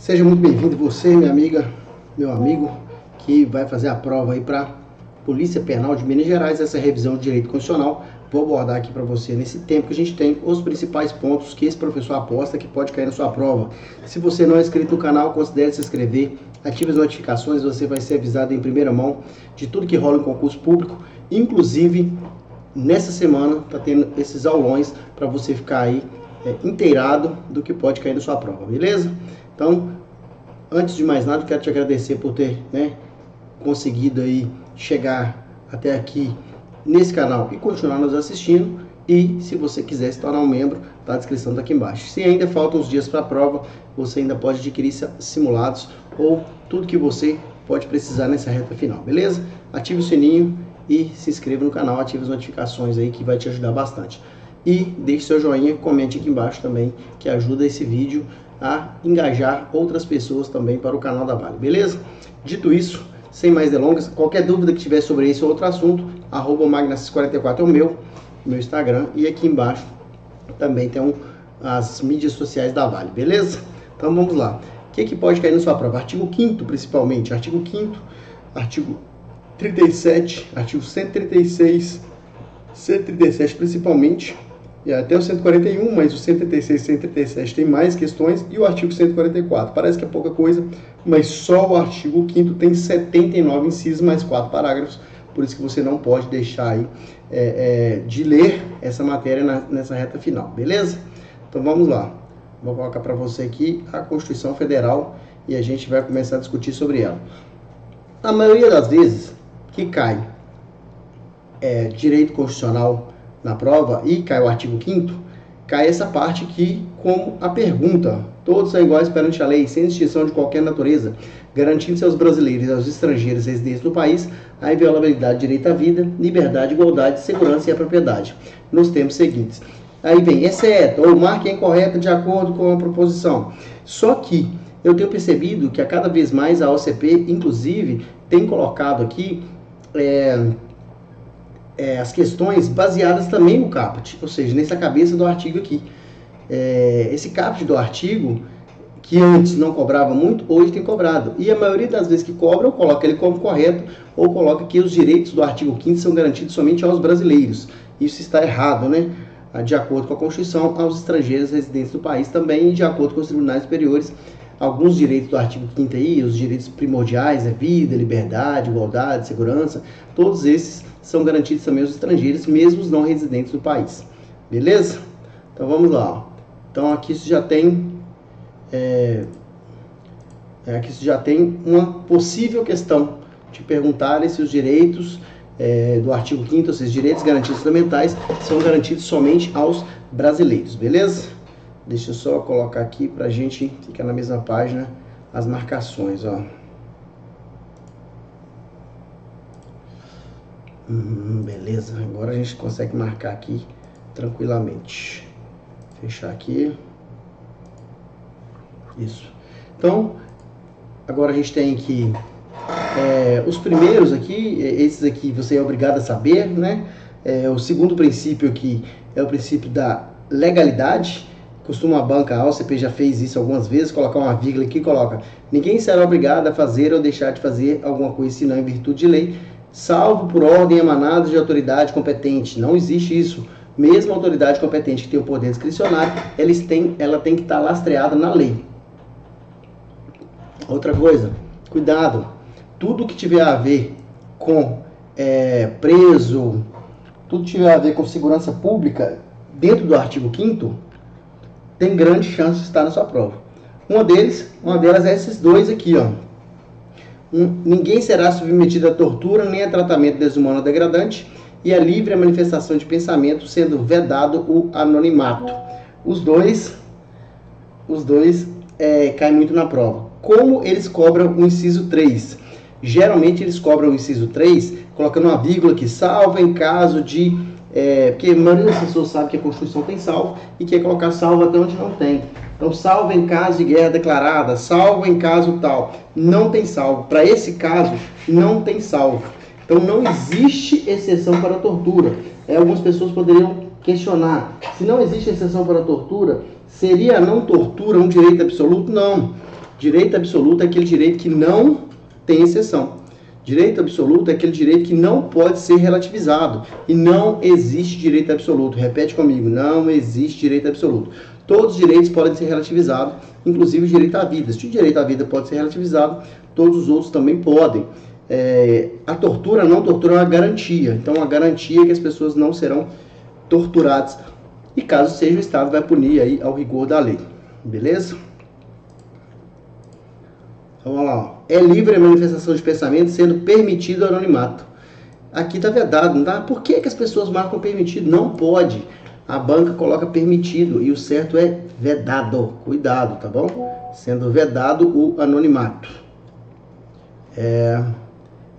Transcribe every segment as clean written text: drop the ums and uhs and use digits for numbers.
Seja muito bem-vindo você, minha amiga, meu amigo, que vai fazer a prova aí para Polícia Penal de Minas Gerais, essa revisão de direito constitucional. Vou abordar aqui para você, nesse tempo que a gente tem, os principais pontos que esse professor aposta que pode cair na sua prova. Se você não é inscrito no canal, considere se inscrever, ative as notificações, você vai ser avisado em primeira mão de tudo que rola em concurso público. Inclusive, nessa semana, tá tendo esses aulões para você ficar aí inteirado do que pode cair na sua prova, beleza? Então, antes de mais nada, eu quero te agradecer por ter conseguido aí chegar até aqui nesse canal e continuar nos assistindo. E se você quiser se tornar um membro, tá a descrição tá aqui embaixo. Se ainda faltam uns dias para a prova, você ainda pode adquirir simulados ou tudo que você pode precisar nessa reta final, beleza? Ative o sininho e se inscreva no canal, ative as notificações aí que vai te ajudar bastante. E deixe seu joinha, comente aqui embaixo também, que ajuda esse vídeo a engajar outras pessoas também para o canal da Vale, beleza? Dito isso, sem mais delongas, qualquer dúvida que tiver sobre esse ou outro assunto, @magnacis44 é o meu Instagram, e aqui embaixo também tem as mídias sociais da Vale, beleza? Então vamos lá. O que pode cair na sua prova? Artigo 5º principalmente, artigo 5º, artigo 37, artigo 136, 137 principalmente, e até o 141, mas o 136 e 137 tem mais questões, e o artigo 144. Parece que é pouca coisa, mas só o artigo 5º tem 79 incisos mais 4 parágrafos, por isso que você não pode deixar aí de ler essa matéria nessa reta final, beleza? Então vamos lá. Vou colocar para você aqui a Constituição Federal e a gente vai começar a discutir sobre ela. A maioria das vezes que cai direito constitucional na prova e cai o artigo 5º, cai essa parte aqui como a pergunta: todos são iguais perante a lei, sem distinção de qualquer natureza, garantindo-se aos brasileiros e aos estrangeiros residentes no país a inviolabilidade do direito à vida, liberdade, igualdade, segurança e a propriedade, nos termos seguintes. Aí vem, exceto, ou marca incorreta de acordo com a proposição. Só que eu tenho percebido que a cada vez mais a OCP, inclusive, tem colocado aqui as questões baseadas também no caput, ou seja, nessa cabeça do artigo aqui. Esse caput do artigo, que antes não cobrava muito, hoje tem cobrado. E a maioria das vezes que cobra, eu coloco ele como correto, ou coloca que os direitos do artigo 5º são garantidos somente aos brasileiros. Isso está errado, né? De acordo com a Constituição, aos estrangeiros residentes do país também, e de acordo com os tribunais superiores, alguns direitos do artigo 5º aí, os direitos primordiais, vida, liberdade, igualdade, segurança, todos esses são garantidos também aos estrangeiros, mesmo os não residentes do país. Beleza? Então vamos lá. Ó. Então aqui isso já tem uma possível questão de perguntarem se os direitos do artigo 5º, ou seja, direitos garantidos fundamentais, são garantidos somente aos brasileiros, beleza? Deixa eu só colocar aqui para a gente ficar na mesma página as marcações, ó. Beleza, agora a gente consegue marcar aqui tranquilamente. Fechar aqui. Isso. Então, agora a gente tem aqui os primeiros aqui, esses aqui você é obrigado a saber, né? O segundo princípio aqui é o princípio da legalidade. Costuma a banca, a OCP já fez isso algumas vezes, colocar uma vírgula aqui, coloca: ninguém será obrigado a fazer ou deixar de fazer alguma coisa senão em virtude de lei, salvo por ordem emanada de autoridade competente. Não existe isso. Mesmo a autoridade competente que tem o poder discricionário, ela tem que estar lastreada na lei. Outra coisa, cuidado, tudo que tiver a ver com preso, tudo que tiver a ver com segurança pública, dentro do artigo 5º, tem grande chance de estar na sua prova. Uma delas é esses dois aqui, ó. Ninguém será submetido a tortura nem a tratamento desumano ou degradante, e a livre manifestação de pensamento, sendo vedado o anonimato. Os dois caem muito na prova. Como eles cobram o inciso 3? Geralmente eles cobram o inciso 3 colocando uma vírgula que salva em caso de... porque a maioria das pessoas sabe que a Constituição tem salvo e quer colocar salvo até onde não tem. Então, salvo em caso de guerra declarada, salvo em caso tal. Não tem salvo. Para esse caso, não tem salvo. Então, não existe exceção para a tortura. Algumas pessoas poderiam questionar: se não existe exceção para a tortura, seria a não tortura um direito absoluto? Não. Direito absoluto é aquele direito que não tem exceção. Direito absoluto é aquele direito que não pode ser relativizado. E não existe direito absoluto. Repete comigo, não existe direito absoluto. Todos os direitos podem ser relativizados, inclusive o direito à vida. Se o direito à vida pode ser relativizado, todos os outros também podem. A tortura, não tortura, é uma garantia. Então, uma garantia é que as pessoas não serão torturadas. E caso seja, o Estado vai punir aí ao rigor da lei. Beleza? Então, vamos lá. Ó. É livre a manifestação de pensamento, sendo permitido o anonimato. Aqui está vedado, não tá? Por que as pessoas marcam permitido? Não pode. A banca coloca permitido e o certo é vedado. Cuidado, tá bom? Sendo vedado o anonimato.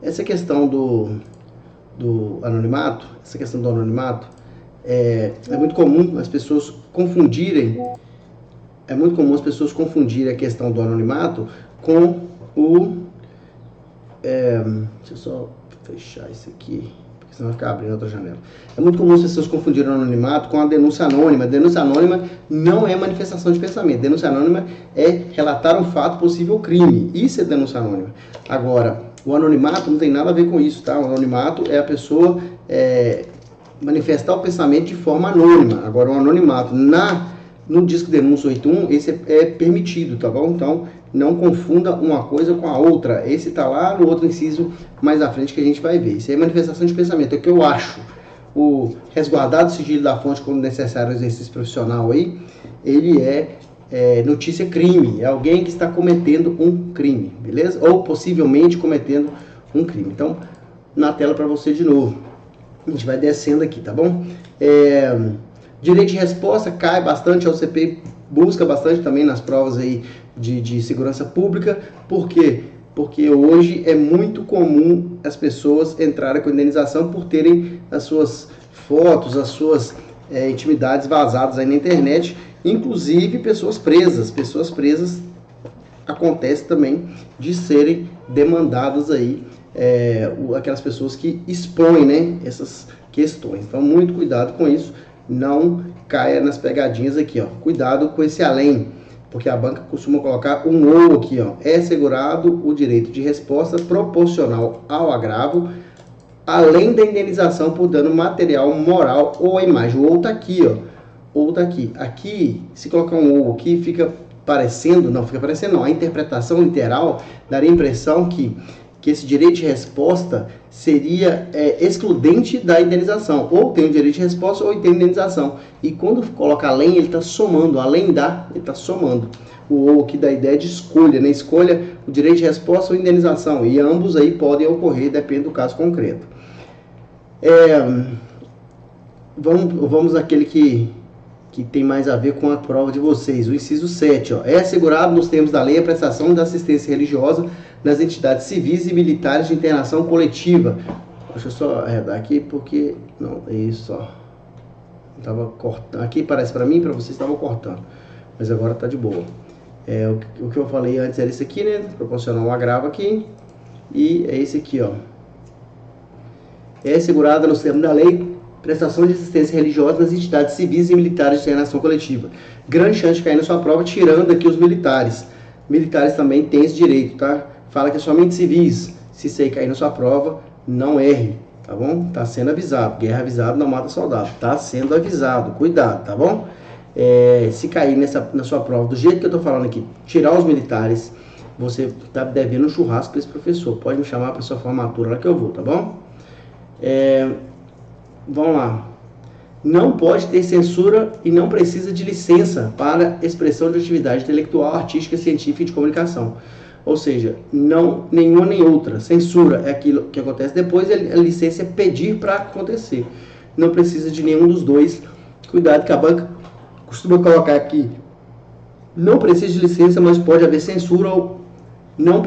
Essa questão do anonimato, é muito comum as pessoas confundirem. É muito comum as pessoas confundirem a questão do anonimato com o... deixa eu só fechar isso aqui, porque senão vai ficar abrindo outra janela. É muito comum as pessoas confundirem o anonimato com a denúncia anônima. A denúncia anônima não é manifestação de pensamento. Denúncia anônima é relatar um fato, possível crime. Isso é denúncia anônima. Agora, o anonimato não tem nada a ver com isso, tá? O anonimato é a pessoa manifestar o pensamento de forma anônima. Agora, o anonimato no Disque Denúncia 81, esse é permitido, tá bom? Então, não confunda uma coisa com a outra. Esse tá lá no outro inciso mais à frente que a gente vai ver. Isso é manifestação de pensamento, é o que eu acho. O resguardado sigilo da fonte quando necessário exercício profissional aí, ele é notícia crime. É alguém que está cometendo um crime, beleza? Ou possivelmente cometendo um crime. Então, na tela para você de novo. A gente vai descendo aqui, tá bom? Direito de resposta cai bastante, a OCP busca bastante também nas provas aí de segurança pública. Por quê? Porque hoje é muito comum as pessoas entrarem com indenização por terem as suas fotos, as suas intimidades vazadas aí na internet, inclusive pessoas presas. Pessoas presas acontece também de serem demandadas aí, aquelas pessoas que expõem, né, essas questões. Então, muito cuidado com isso. Não caia nas pegadinhas aqui, ó. Cuidado com esse além, porque a banca costuma colocar um ou aqui, ó. É assegurado o direito de resposta proporcional ao agravo, além da indenização por dano material, moral ou à imagem. O ou tá aqui, ó. Ou tá aqui. Aqui, se colocar um ou aqui, fica parecendo, a interpretação literal daria a impressão que esse direito de resposta seria excludente da indenização. Ou tem o direito de resposta ou tem indenização. E quando coloca além, ele está somando. Além da, ele está somando. O ou aqui da ideia de escolha, né? Escolha o direito de resposta ou indenização. E ambos aí podem ocorrer, depende do caso concreto. Vamos àquele que tem mais a ver com a prova de vocês. O inciso 7. Ó. É assegurado nos termos da lei a prestação da assistência religiosa nas entidades civis e militares de internação coletiva. Deixa eu só arredar aqui, porque... Não, é isso, ó. Estava cortando. Aqui parece para mim, para vocês estavam cortando. Mas agora tá de boa. O que eu falei antes era esse aqui, né? Proporcionar um agravo aqui. E é esse aqui, ó. É assegurada nos termos da lei prestação de assistência religiosa nas entidades civis e militares de internação coletiva. Grande chance de cair na sua prova, tirando aqui os militares. Militares também têm esse direito, tá? Fala que é somente civis. Se isso aí cair na sua prova, não erre, tá bom? Tá sendo avisado. Guerra avisada não mata soldado. Tá sendo avisado. Cuidado, tá bom? Se cair na sua prova, do jeito que eu tô falando aqui, tirar os militares, você tá devendo um churrasco para esse professor. Pode me chamar para sua formatura lá que eu vou, tá bom? Vamos lá. Não pode ter censura e não precisa de licença para expressão de atividade intelectual, artística, científica e de comunicação. Ou seja, não nenhuma nem outra. Censura é aquilo que acontece depois, a licença é pedir para acontecer. Não precisa de nenhum dos dois. Cuidado que a banca costuma colocar aqui. Não precisa de licença, mas pode haver censura ou não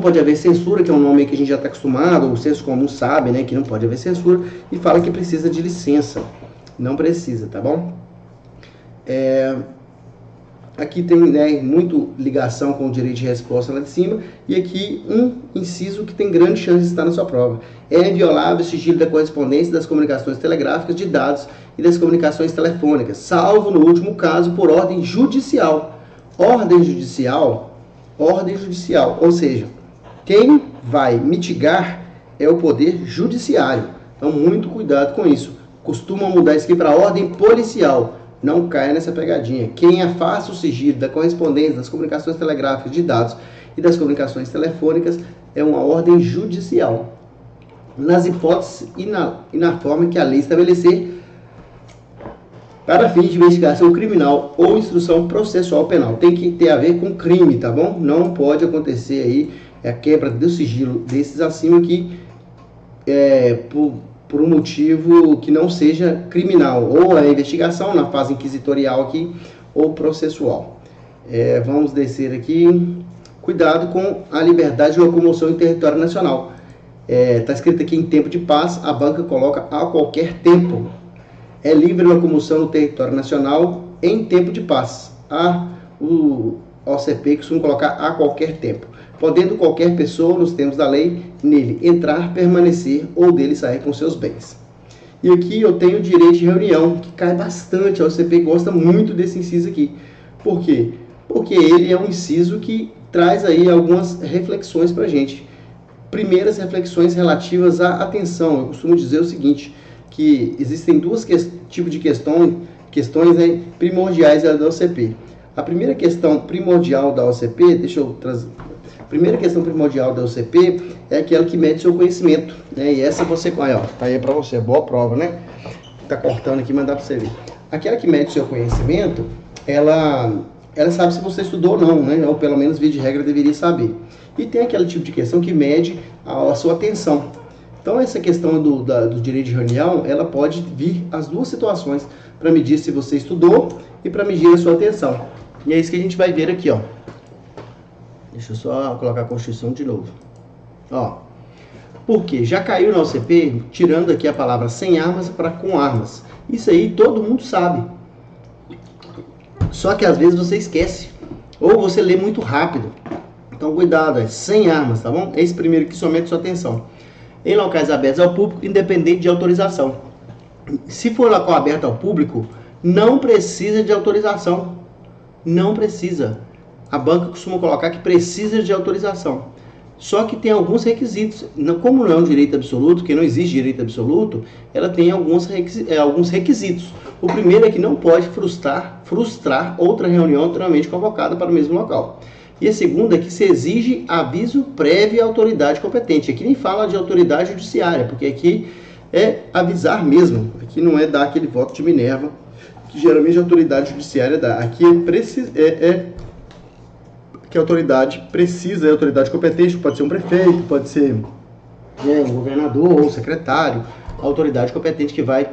pode haver censura, que é um nome que a gente já está acostumado, o senso comum sabe, né, que não pode haver censura, e fala que precisa de licença. Não precisa, tá bom? Aqui tem, né, muito ligação com o direito de resposta lá de cima, e aqui um inciso que tem grande chance de estar na sua prova. É inviolável o sigilo da correspondência, das comunicações telegráficas, de dados e das comunicações telefônicas, salvo no último caso por ordem judicial. Ordem judicial ordem judicial, ou seja, quem vai mitigar é o poder judiciário. Então, muito cuidado com isso. Costumam mudar isso aqui para ordem policial. Não caia nessa pegadinha. Quem afasta o sigilo da correspondência, das comunicações telegráficas, de dados e das comunicações telefônicas é uma ordem judicial, nas hipóteses e na forma que a lei estabelecer, para fins de investigação criminal ou instrução processual penal. Tem que ter a ver com crime, tá bom? Não pode acontecer aí a quebra do sigilo desses acima aqui por um motivo que não seja criminal, ou a investigação na fase inquisitorial aqui, ou processual. Vamos descer aqui. Cuidado com a liberdade de locomoção em território nacional. Está escrito aqui em tempo de paz, a banca coloca a qualquer tempo. É livre locomoção no território nacional em tempo de paz. O OCP costuma colocar a qualquer tempo, podendo qualquer pessoa, nos termos da lei, nele entrar, permanecer ou dele sair com seus bens. E aqui eu tenho o direito de reunião, que cai bastante. A OCP gosta muito desse inciso aqui. Por quê? Porque ele é um inciso que traz aí algumas reflexões para a gente. Primeiras reflexões relativas à atenção. Eu costumo dizer o seguinte, que existem dois tipos de questões primordiais da OCP. A primeira questão primordial da OCP, a primeira questão primordial da OCP é aquela que mede seu conhecimento, né? E essa você, ó, tá aí para você, boa prova, né? Tá cortando aqui, mas dá para você ver. Aquela que mede seu conhecimento, ela sabe se você estudou ou não, né? Ou pelo menos, via de regra, deveria saber. E tem aquele tipo de questão que mede a sua atenção. Então, essa questão do direito de reunião, ela pode vir as duas situações, para medir se você estudou e para medir a sua atenção. E é isso que a gente vai ver aqui, ó. Deixa eu só colocar a Constituição de novo. Ó, porque já caiu na OCP, tirando aqui a palavra sem armas para com armas. Isso aí todo mundo sabe. Só que às vezes você esquece, ou você lê muito rápido. Então cuidado, sem armas, tá bom? Esse primeiro aqui somente sua atenção. Em locais abertos ao público, independente de autorização. Se for local aberto ao público, não precisa de autorização. Não precisa. A banca costuma colocar que precisa de autorização. Só que tem alguns requisitos. Como não é um direito absoluto, que não existe direito absoluto, ela tem alguns requisitos. O primeiro é que não pode frustrar outra reunião anteriormente convocada para o mesmo local. E a segunda é que se exige aviso prévio à autoridade competente. Aqui nem fala de autoridade judiciária, porque aqui é avisar mesmo. Aqui não é dar aquele voto de Minerva, que geralmente a autoridade judiciária dá. Aqui que a autoridade precisa, é a autoridade competente, pode ser um prefeito, pode ser um governador ou um secretário, a autoridade competente que vai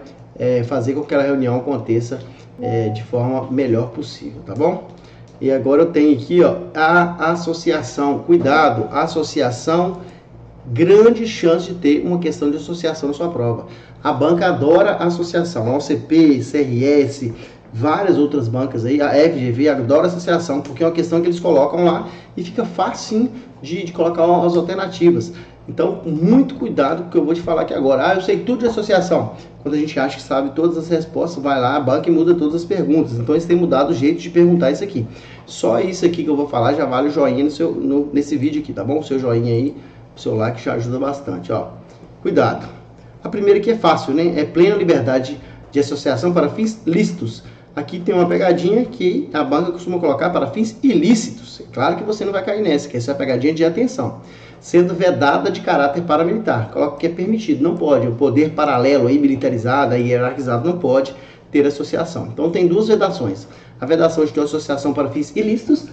fazer com que aquela reunião aconteça de forma melhor possível, tá bom? E agora eu tenho aqui, ó, a associação. Cuidado, associação, grande chance de ter uma questão de associação na sua prova. A banca adora associação, a OCP, CRS, várias outras bancas aí, a FGV adora associação, porque é uma questão que eles colocam lá e fica fácil de colocar as alternativas. Então, muito cuidado com o que eu vou te falar aqui agora. Eu sei tudo de associação. Quando a gente acha que sabe todas as respostas, vai lá, a banca e muda todas as perguntas. Então, eles têm mudado o jeito de perguntar isso aqui. Só isso aqui que eu vou falar já vale o joinha nesse vídeo aqui, tá bom? O seu joinha aí, o seu like já ajuda bastante, ó. Cuidado. A primeira aqui é fácil, né? É plena liberdade de associação para fins lícitos. Aqui tem uma pegadinha que a banca costuma colocar para fins ilícitos. É claro que você não vai cair nessa, que essa é a pegadinha de atenção. Sendo vedada de caráter paramilitar. Coloca que é permitido, não pode. O poder paralelo aí, militarizado, aí, hierarquizado, não pode ter associação. Então tem duas vedações. A vedação de ter associação para fins ilícitos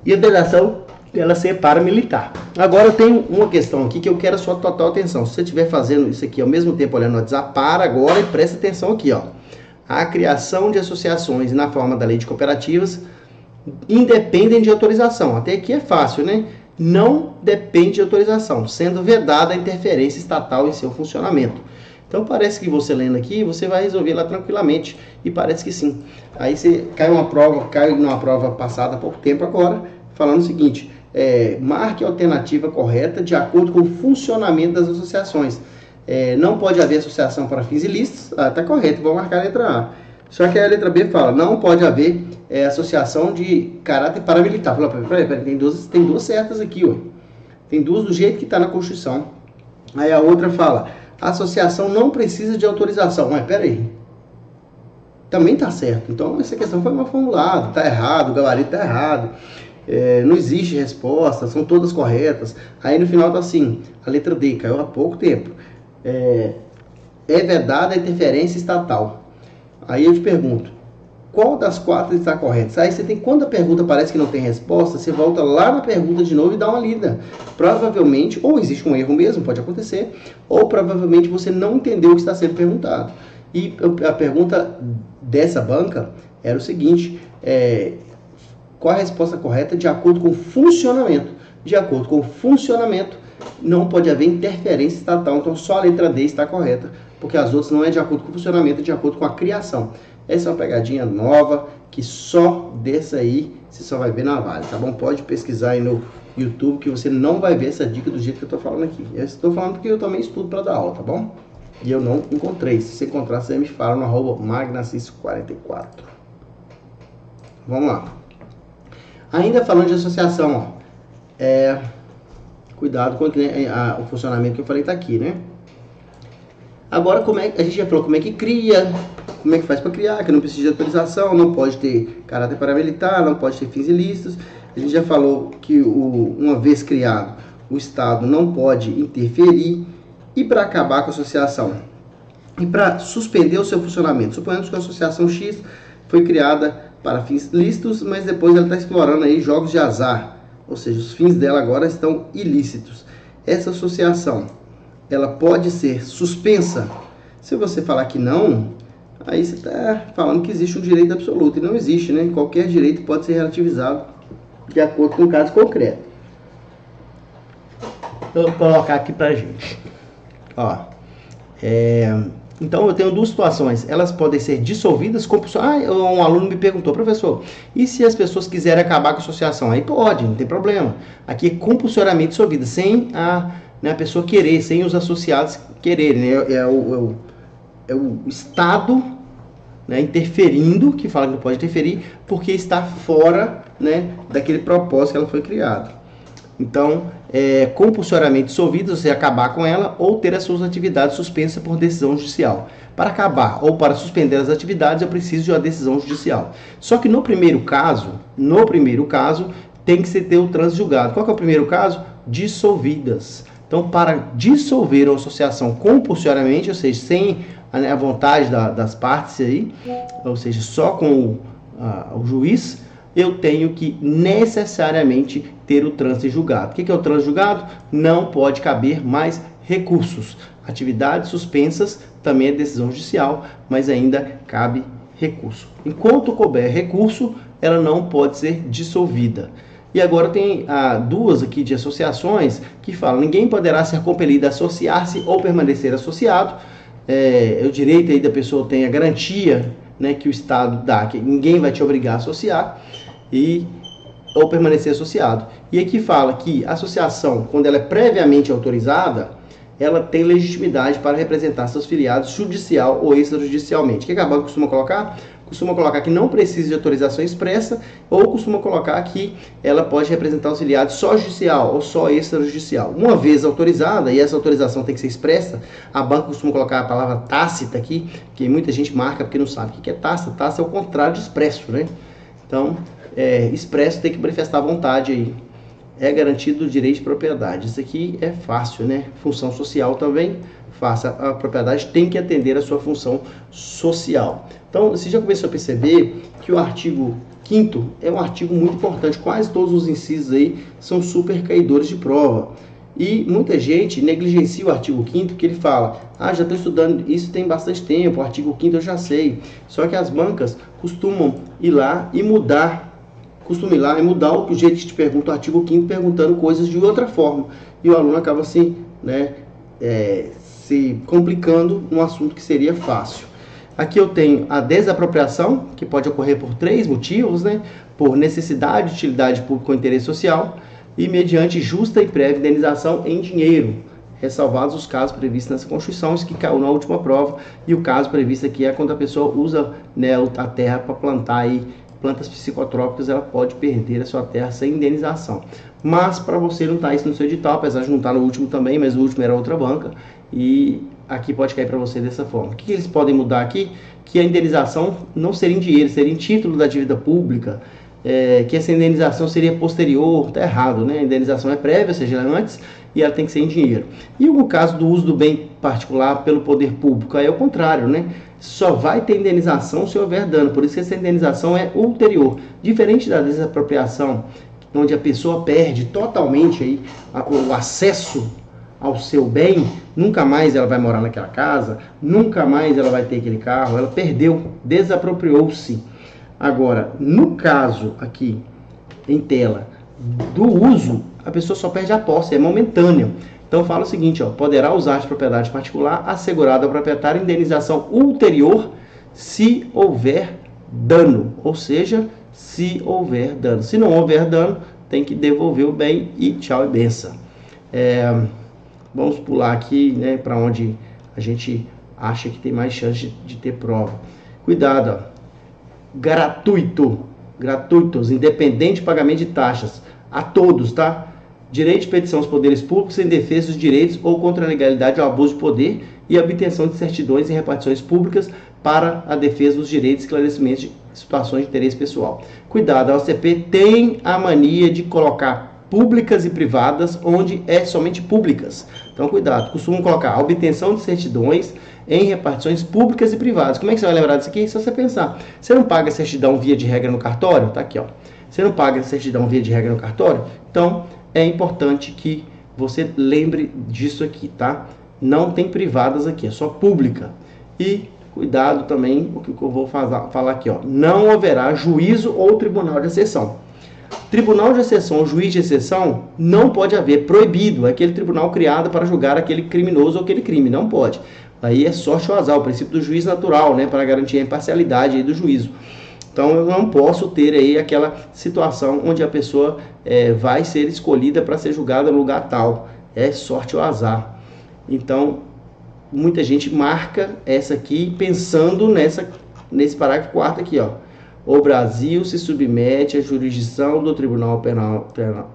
e a vedação dela ser paramilitar. Agora eu tenho uma questão aqui que eu quero a sua total atenção. Se você estiver fazendo isso aqui ao mesmo tempo olhando no WhatsApp, para agora e presta atenção aqui, ó. A criação de associações na forma da lei de cooperativas independem de autorização. Até aqui é fácil, né? Não depende de autorização, sendo vedada a interferência estatal em seu funcionamento. Então parece que você lendo aqui, você vai resolver lá tranquilamente, e parece que sim. Aí você cai numa prova passada há pouco tempo agora, falando o seguinte, marque a alternativa correta de acordo com o funcionamento das associações. Não pode haver associação para fins ilícitos, tá correto, vou marcar a letra A. Só que a letra B fala, não pode haver associação de caráter paramilitar. Fala, peraí, tem duas certas aqui, ué. Tem duas do jeito que está na Constituição. Aí a outra fala, a associação não precisa de autorização. Mas peraí, também está certo. Então essa questão foi mal formulada, está errado, o gabarito está errado. Não existe resposta, são todas corretas. Aí no final tá assim, a letra D, caiu há pouco tempo. É vedada a interferência estatal. Aí eu te pergunto, qual das quatro está correta? Aí você tem, quando a pergunta parece que não tem resposta, você volta lá na pergunta de novo e dá uma lida. Provavelmente, ou existe um erro mesmo, pode acontecer, ou provavelmente você não entendeu o que está sendo perguntado. E a pergunta dessa banca era o seguinte, qual a resposta correta de acordo com o funcionamento? De acordo com o funcionamento, não pode haver interferência estatal, então só a letra D está correta, porque as outras não é de acordo com o funcionamento, é de acordo com a criação. Essa é uma pegadinha nova, que só dessa aí você só vai ver na Vale, tá bom? Pode pesquisar aí no YouTube, que você não vai ver essa dica do jeito que eu tô falando aqui. Eu estou falando porque eu também estudo para dar aula, tá bom? E eu não encontrei. Se você encontrar, você me fala no @magnacis44. Vamos lá. Ainda falando de associação, ó. Cuidado com o funcionamento que eu falei tá aqui, né? Agora, a gente já falou como é que cria, como é que faz para criar, que não precisa de autorização, não pode ter caráter paramilitar, não pode ter fins ilícitos. A gente já falou que uma vez criado, o Estado não pode interferir. E para acabar com a associação? E para suspender o seu funcionamento? Suponhamos que a associação X foi criada para fins lícitos, mas depois ela está explorando aí jogos de azar. Ou seja, os fins dela agora estão ilícitos. Essa associação, ela pode ser suspensa? Se você falar que não, aí você está falando que existe um direito absoluto. E não existe, né? Qualquer direito pode ser relativizado de acordo com o caso concreto. Vou colocar aqui pra gente. Ó, então eu tenho duas situações. Elas podem ser dissolvidas, um aluno me perguntou, professor, e se as pessoas quiserem acabar com a associação? Aí pode, não tem problema. Aqui é compulsoriamente dissolvida, sem a pessoa querer, sem os associados quererem, né? É o Estado, né, interferindo, que fala que não pode interferir, porque está fora, né, daquele propósito que ela foi criada. Então, compulsoriamente dissolvida, você acabar com ela ou ter as suas atividades suspensas por decisão judicial. Para acabar ou para suspender as atividades, eu preciso de uma decisão judicial. Só que no primeiro caso, tem que ter o trânsito julgado. Qual que é o primeiro caso? Dissolvidas. Então, para dissolver a associação compulsoriamente, ou seja, sem a vontade das partes aí, ou seja, só com o juiz, eu tenho que necessariamente ter o trânsito julgado. O que é o trânsito julgado? Não pode caber mais recursos. Atividades suspensas também é decisão judicial, mas ainda cabe recurso. Enquanto couber recurso, ela não pode ser dissolvida. E agora tem duas aqui de associações que falam: ninguém poderá ser compelido a associar-se ou permanecer associado. O direito aí da pessoa tem a garantia, né, que o Estado dá, que ninguém vai te obrigar a associar ou permanecer associado. E aqui fala que a associação, quando ela é previamente autorizada, ela tem legitimidade para representar seus filiados judicial ou extrajudicialmente. O que a banca costuma colocar? Costuma colocar que não precisa de autorização expressa, ou costuma colocar que ela pode representar os filiados só judicial ou só extrajudicial. Uma vez autorizada, e essa autorização tem que ser expressa, a banca costuma colocar a palavra tácita aqui, que muita gente marca porque não sabe o que é tácita. Tácita é o contrário de expresso, né? Então, expresso tem que manifestar a vontade aí. É garantido o direito de propriedade. Isso aqui é fácil, né? Função social também, fácil. A propriedade tem que atender a sua função social. Então, você já começou a perceber que o artigo 5º é um artigo muito importante. Quase todos os incisos aí são super caidores de prova. E muita gente negligencia o artigo 5º, porque ele fala: já estou estudando isso tem bastante tempo, o artigo 5º eu já sei. Só que as bancas costumam ir lá e mudar o jeito que te pergunta o artigo 5º, perguntando coisas de outra forma. E o aluno acaba se complicando num assunto que seria fácil. Aqui eu tenho a desapropriação, que pode ocorrer por 3 motivos, né? Por necessidade, utilidade pública ou interesse social, e mediante justa e prévia indenização em dinheiro. ressalvados os casos previstos nessa Constituição, isso que caiu na última prova, e o caso previsto aqui é quando a pessoa usa, né, a terra para plantar aí plantas psicotrópicas, ela pode perder a sua terra sem indenização. Mas para você não estar isso no seu edital, apesar de não estar no último também, mas o último era outra banca, e aqui pode cair para você dessa forma. O que eles podem mudar aqui? Que a indenização não seria em dinheiro, seria em título da dívida pública, que essa indenização seria posterior, tá errado, né? A indenização é prévia, ou seja, ela é antes, e ela tem que ser em dinheiro. E no caso do uso do bem particular pelo poder público, aí é o contrário, né? Só vai ter indenização se houver dano, por isso que essa indenização é ulterior. Diferente da desapropriação, onde a pessoa perde totalmente aí o acesso ao seu bem, nunca mais ela vai morar naquela casa, nunca mais ela vai ter aquele carro, ela perdeu, desapropriou-se. Agora, no caso aqui, em tela, do uso, a pessoa só perde a posse, é momentânea. Então fala o seguinte, ó, poderá usar de propriedade particular assegurada ao proprietário indenização ulterior se houver dano, ou seja, se houver dano. Se não houver dano, tem que devolver o bem e tchau e benção. Vamos pular aqui, né, para onde a gente acha que tem mais chance de ter prova. Cuidado, ó. Gratuitos, independente de pagamento de taxas, a todos, tá? Direito de petição aos poderes públicos em defesa dos direitos ou contra a legalidade ou abuso de poder e obtenção de certidões e repartições públicas para a defesa dos direitos e esclarecimentos de situações de interesse pessoal. Cuidado, a OCP tem a mania de colocar públicas e privadas onde é somente públicas. Então, cuidado, costumam colocar a obtenção de certidões em repartições públicas e privadas. Como é que você vai lembrar disso aqui? Se você pensar, você não paga certidão via de regra no cartório? Tá aqui, ó. Você não paga certidão via de regra no cartório? Então, é importante que você lembre disso aqui, tá? Não tem privadas aqui, é só pública. E cuidado também, o que eu vou falar aqui, ó. Não haverá juízo ou tribunal de exceção. Tribunal de exceção ou juiz de exceção não pode haver, proibido. É aquele tribunal criado para julgar aquele criminoso ou aquele crime, não pode. Aí é sorte ou azar, o princípio do juiz natural, né, para garantir a imparcialidade aí do juízo. Então eu não posso ter aí aquela situação onde a pessoa vai ser escolhida para ser julgada no lugar tal. É sorte ou azar. Então muita gente marca essa aqui pensando nesse parágrafo 4º aqui, ó. O Brasil se submete à jurisdição do Tribunal Penal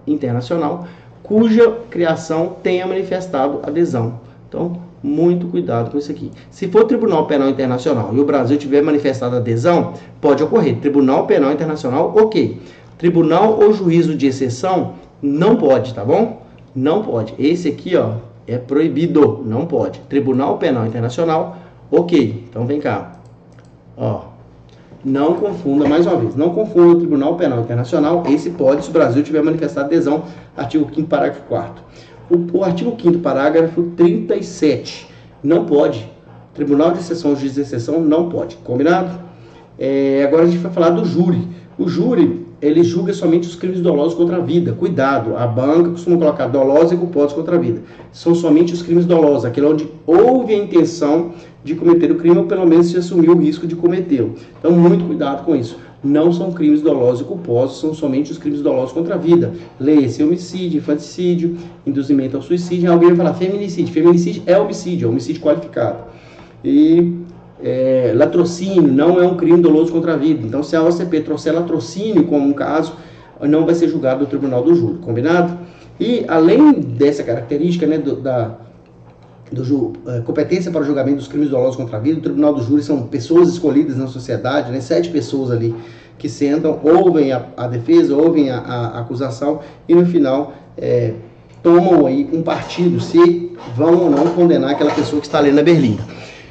Internacional, cuja criação tenha manifestado adesão. Então, muito cuidado com isso aqui. Se for Tribunal Penal Internacional e o Brasil tiver manifestado adesão, pode ocorrer. Tribunal Penal Internacional, ok. Tribunal ou juízo de exceção, não pode, tá bom? Não pode. Esse aqui, ó, é proibido, não pode. Tribunal Penal Internacional, ok. Então, vem cá. Ó. Não confunda, mais uma vez, não confunda o Tribunal Penal Internacional, esse pode, se o Brasil tiver manifestado adesão, artigo 5º, parágrafo 4º. O artigo 5º, parágrafo 37, não pode. Tribunal de exceção, juiz de exceção, não pode. Combinado? Agora a gente vai falar do júri. O júri, ele julga somente os crimes dolosos contra a vida. Cuidado, a banca costuma colocar dolosos e culposos contra a vida. São somente os crimes dolosos, aquele onde houve a intenção de cometer o crime ou pelo menos se assumiu o risco de cometê-lo. Então, muito cuidado com isso. Não são crimes dolosos e culposos, são somente os crimes dolosos contra a vida. Leia-se homicídio, infanticídio, induzimento ao suicídio. Alguém vai falar feminicídio. Feminicídio é homicídio qualificado. E latrocínio não é um crime doloso contra a vida. Então, se a OCP trouxer latrocínio como um caso, não vai ser julgado no tribunal do júri. Combinado? E, além dessa característica, né, competência para o julgamento dos crimes dolosos contra a vida, o tribunal do júri são pessoas escolhidas na sociedade, né, 7 pessoas ali que sentam, ouvem a defesa, ouvem a acusação e no final tomam aí um partido se vão ou não condenar aquela pessoa que está ali na berlinda.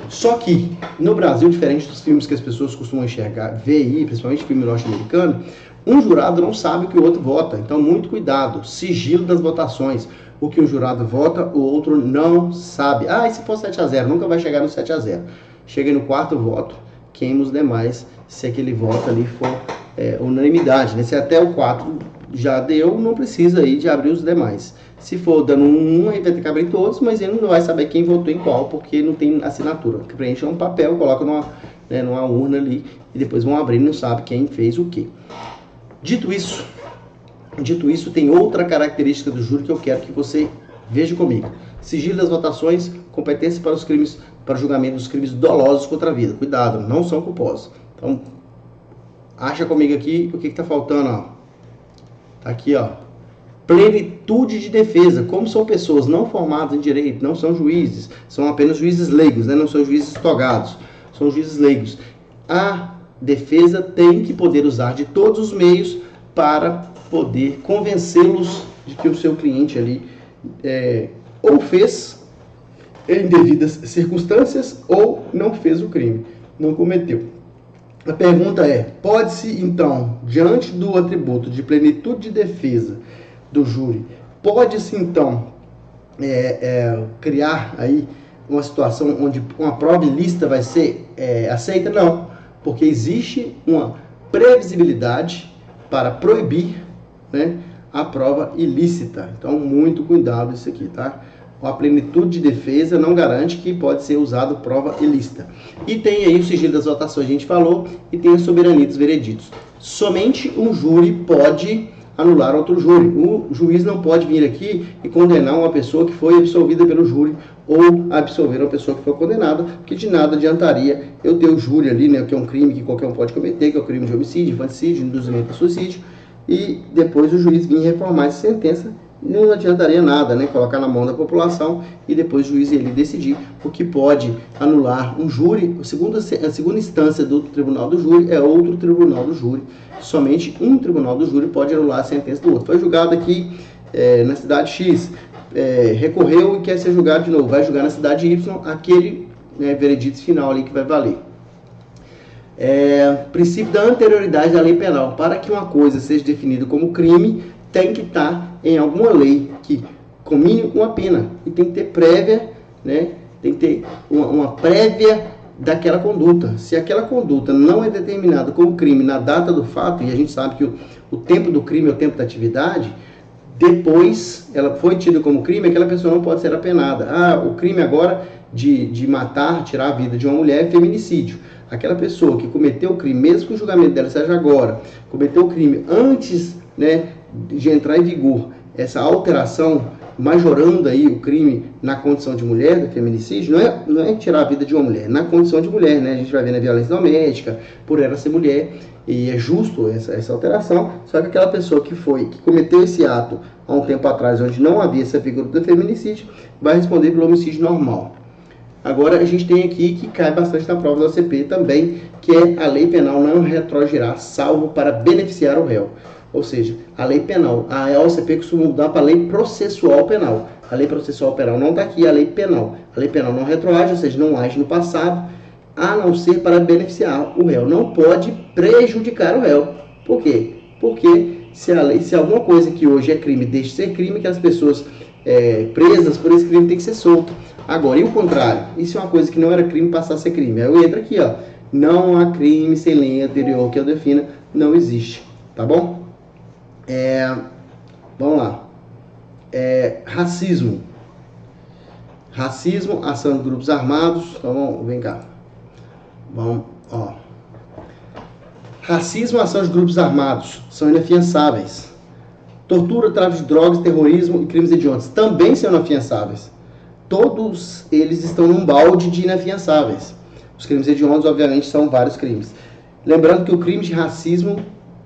Só que no Brasil, diferente dos filmes que as pessoas costumam enxergar, ver aí, principalmente filme norte-americano, um jurado não sabe o que o outro vota. Então, muito cuidado, sigilo das votações. O que um jurado vota, o outro não sabe. E se for 7-0, nunca vai chegar no 7-0. Chega no 4º voto, queima os demais, se aquele voto ali for unanimidade, né? Se até o 4 já deu, não precisa aí de abrir os demais. Se for dando um, aí vai ter que abrir todos, mas ele não vai saber quem votou em qual, porque não tem assinatura. Preenche um papel, coloca numa urna ali, e depois vão abrir e não sabe quem fez o quê. Dito isso, tem outra característica do júri que eu quero que você veja comigo. Sigilo das votações, competência para os crimes, para o julgamento dos crimes dolosos contra a vida. Cuidado, não são culposos. Então, acha comigo aqui o que está faltando, ó. Tá aqui, ó. Plenitude de defesa. Como são pessoas não formadas em direito, não são juízes, são apenas juízes leigos, né? Não são juízes togados, são juízes leigos. A defesa tem que poder usar de todos os meios para poder convencê-los de que o seu cliente ali ou fez em devidas circunstâncias ou não fez o crime, não cometeu. A pergunta é, pode-se então, diante do atributo de plenitude de defesa do júri, pode-se então criar aí uma situação onde uma prova ilícita vai ser aceita? Não, porque existe uma previsibilidade para proibir, né, a prova ilícita. Então, muito cuidado isso aqui, tá? A plenitude de defesa não garante que pode ser usado prova ilícita. E tem aí o sigilo das votações, a gente falou, e tem a soberania dos vereditos. Somente um júri pode anular outro júri. O juiz não pode vir aqui e condenar uma pessoa que foi absolvida pelo júri ou absolver uma pessoa que foi condenada, porque de nada adiantaria eu ter o júri ali, né, que é um crime que qualquer um pode cometer, que é o crime de homicídio, infanticídio, induzimento a suicídio, e depois o juiz vir reformar essa sentença. Não adiantaria nada, né, colocar na mão da população e depois o juiz ele decidir, o que pode anular um júri. A segunda instância do tribunal do júri é outro tribunal do júri. Somente um tribunal do júri pode anular a sentença do outro. Foi julgado aqui na cidade X, recorreu e quer ser julgado de novo, vai julgar na cidade Y, aquele veredito final ali que vai valer. Princípio da anterioridade da lei penal. Para que uma coisa seja definida como crime, tem que estar em alguma lei que comine uma pena. E tem que ter prévia, né? Tem que ter uma prévia daquela conduta. Se aquela conduta não é determinada como crime na data do fato, e a gente sabe que o tempo do crime é o tempo da atividade, depois ela foi tida como crime, aquela pessoa não pode ser apenada. O crime agora de matar, tirar a vida de uma mulher é feminicídio. Aquela pessoa que cometeu o crime, mesmo que o julgamento dela seja agora, cometeu o crime antes, né, de entrar em vigor essa alteração, majorando aí o crime na condição de mulher, do feminicídio, não é tirar a vida de uma mulher, na condição de mulher, né? A gente vai ver na violência doméstica, por ela ser mulher, e é justo essa alteração, só que aquela pessoa que cometeu esse ato há um tempo atrás, onde não havia essa figura do feminicídio, vai responder pelo homicídio normal. Agora a gente tem aqui que cai bastante na prova da OCP também, que é a lei penal não retroagirá, salvo para beneficiar o réu. Ou seja, a lei penal, a OCP costuma mudar para a lei processual penal. A lei processual penal não está aqui, a lei penal. A lei penal não retroage, ou seja, não age no passado, a não ser para beneficiar o réu. Não pode prejudicar o réu. Por quê? Porque se alguma coisa que hoje é crime deixa de ser crime, que as pessoas presas por esse crime têm que ser soltas. Agora, e o contrário? Isso é uma coisa que não era crime passar a ser crime. Aí eu entro aqui, ó. Não há crime sem lei anterior que eu defina, não existe. Tá bom? Vamos lá. Racismo. Racismo, ação de grupos armados. Então, vem cá. Vamos, ó. Racismo, ação de grupos armados são inafiançáveis. Tortura, tráfico de drogas, terrorismo e crimes hediondos também são inafiançáveis. Todos eles estão num balde de inafiançáveis. Os crimes hediondos, obviamente, são vários crimes. Lembrando que o crime de racismo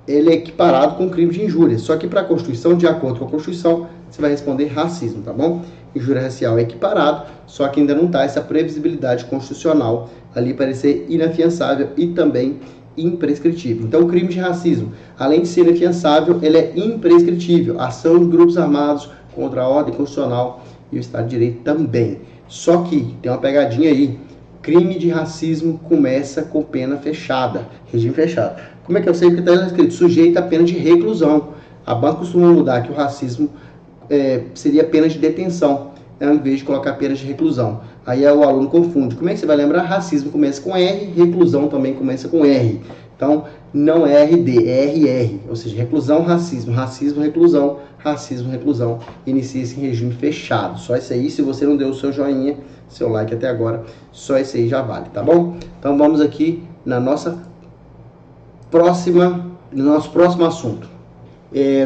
ele é equiparado com o crime de injúria. Só que para a Constituição, de acordo com a Constituição, você vai responder racismo, tá bom? Injúria racial é equiparado, só que ainda não está essa previsibilidade constitucional ali para ser inafiançável e também imprescritível. Então, o crime de racismo, além de ser inafiançável, ele é imprescritível. Ação de grupos armados contra a ordem constitucional e o Estado de Direito também. Só que tem uma pegadinha aí. Crime de racismo começa com pena fechada, regime fechado. Como é que eu sei que está escrito? Sujeito a pena de reclusão. A banca costuma mudar que o racismo seria pena de detenção, ao invés de colocar pena de reclusão. Aí o aluno confunde. Como é que você vai lembrar? Racismo começa com R, reclusão também começa com R. Então, não é RD, é RR. Ou seja, reclusão, racismo. Racismo, reclusão. Racismo, reclusão. Inicia-se em regime fechado. Só isso aí, se você não deu o seu joinha, seu like até agora, só isso aí já vale, tá bom? Então, vamos aqui no nosso próximo assunto.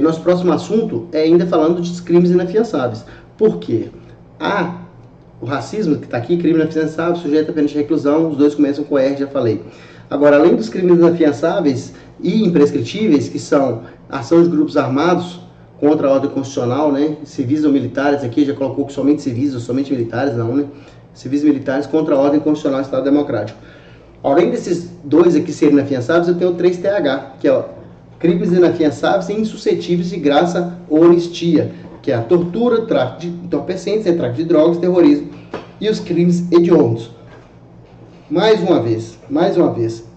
Nosso próximo assunto é ainda falando de crimes inafiançáveis. Por quê? O racismo, que está aqui, crime inafiançável, sujeito a pena de reclusão, os dois começam com R, já falei. Agora, além dos crimes inafiançáveis e imprescritíveis, que são ação de grupos armados contra a ordem constitucional, né? Civis ou militares, aqui já colocou que somente civis ou somente militares, não, né? Civis e militares contra a ordem constitucional do Estado Democrático. Além desses dois aqui serem inafiançáveis, eu tenho o 3TH, que é crimes inafiançáveis e insuscetíveis de graça ou anistia, que é a tortura, tráfico de entorpecentes, tráfico de drogas, terrorismo e os crimes hediondos. Mais uma vez,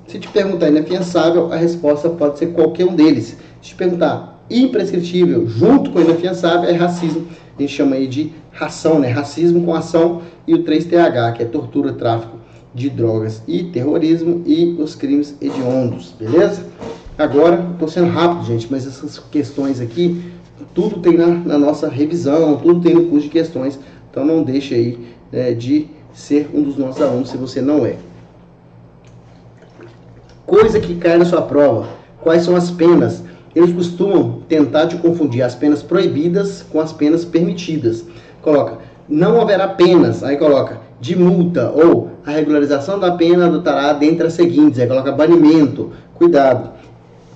se te perguntar inafiançável, a resposta pode ser qualquer um deles. Se te perguntar imprescritível, junto com inafiançável, é racismo. A gente chama aí de ração, né? Racismo com ação, e o 3TH, que é tortura, tráfico de drogas e terrorismo e os crimes hediondos, beleza? Agora, estou sendo rápido, gente, mas essas questões aqui, tudo tem na nossa revisão, tudo tem no curso de questões, então não deixe aí de ser um dos nossos alunos se você não é. Coisa que cai na sua prova. Quais são as penas? Eles costumam tentar te confundir as penas proibidas com as penas permitidas. Coloca, não haverá penas, aí coloca, de multa, ou a regularização da pena adotará dentre as seguintes, aí coloca banimento. Cuidado.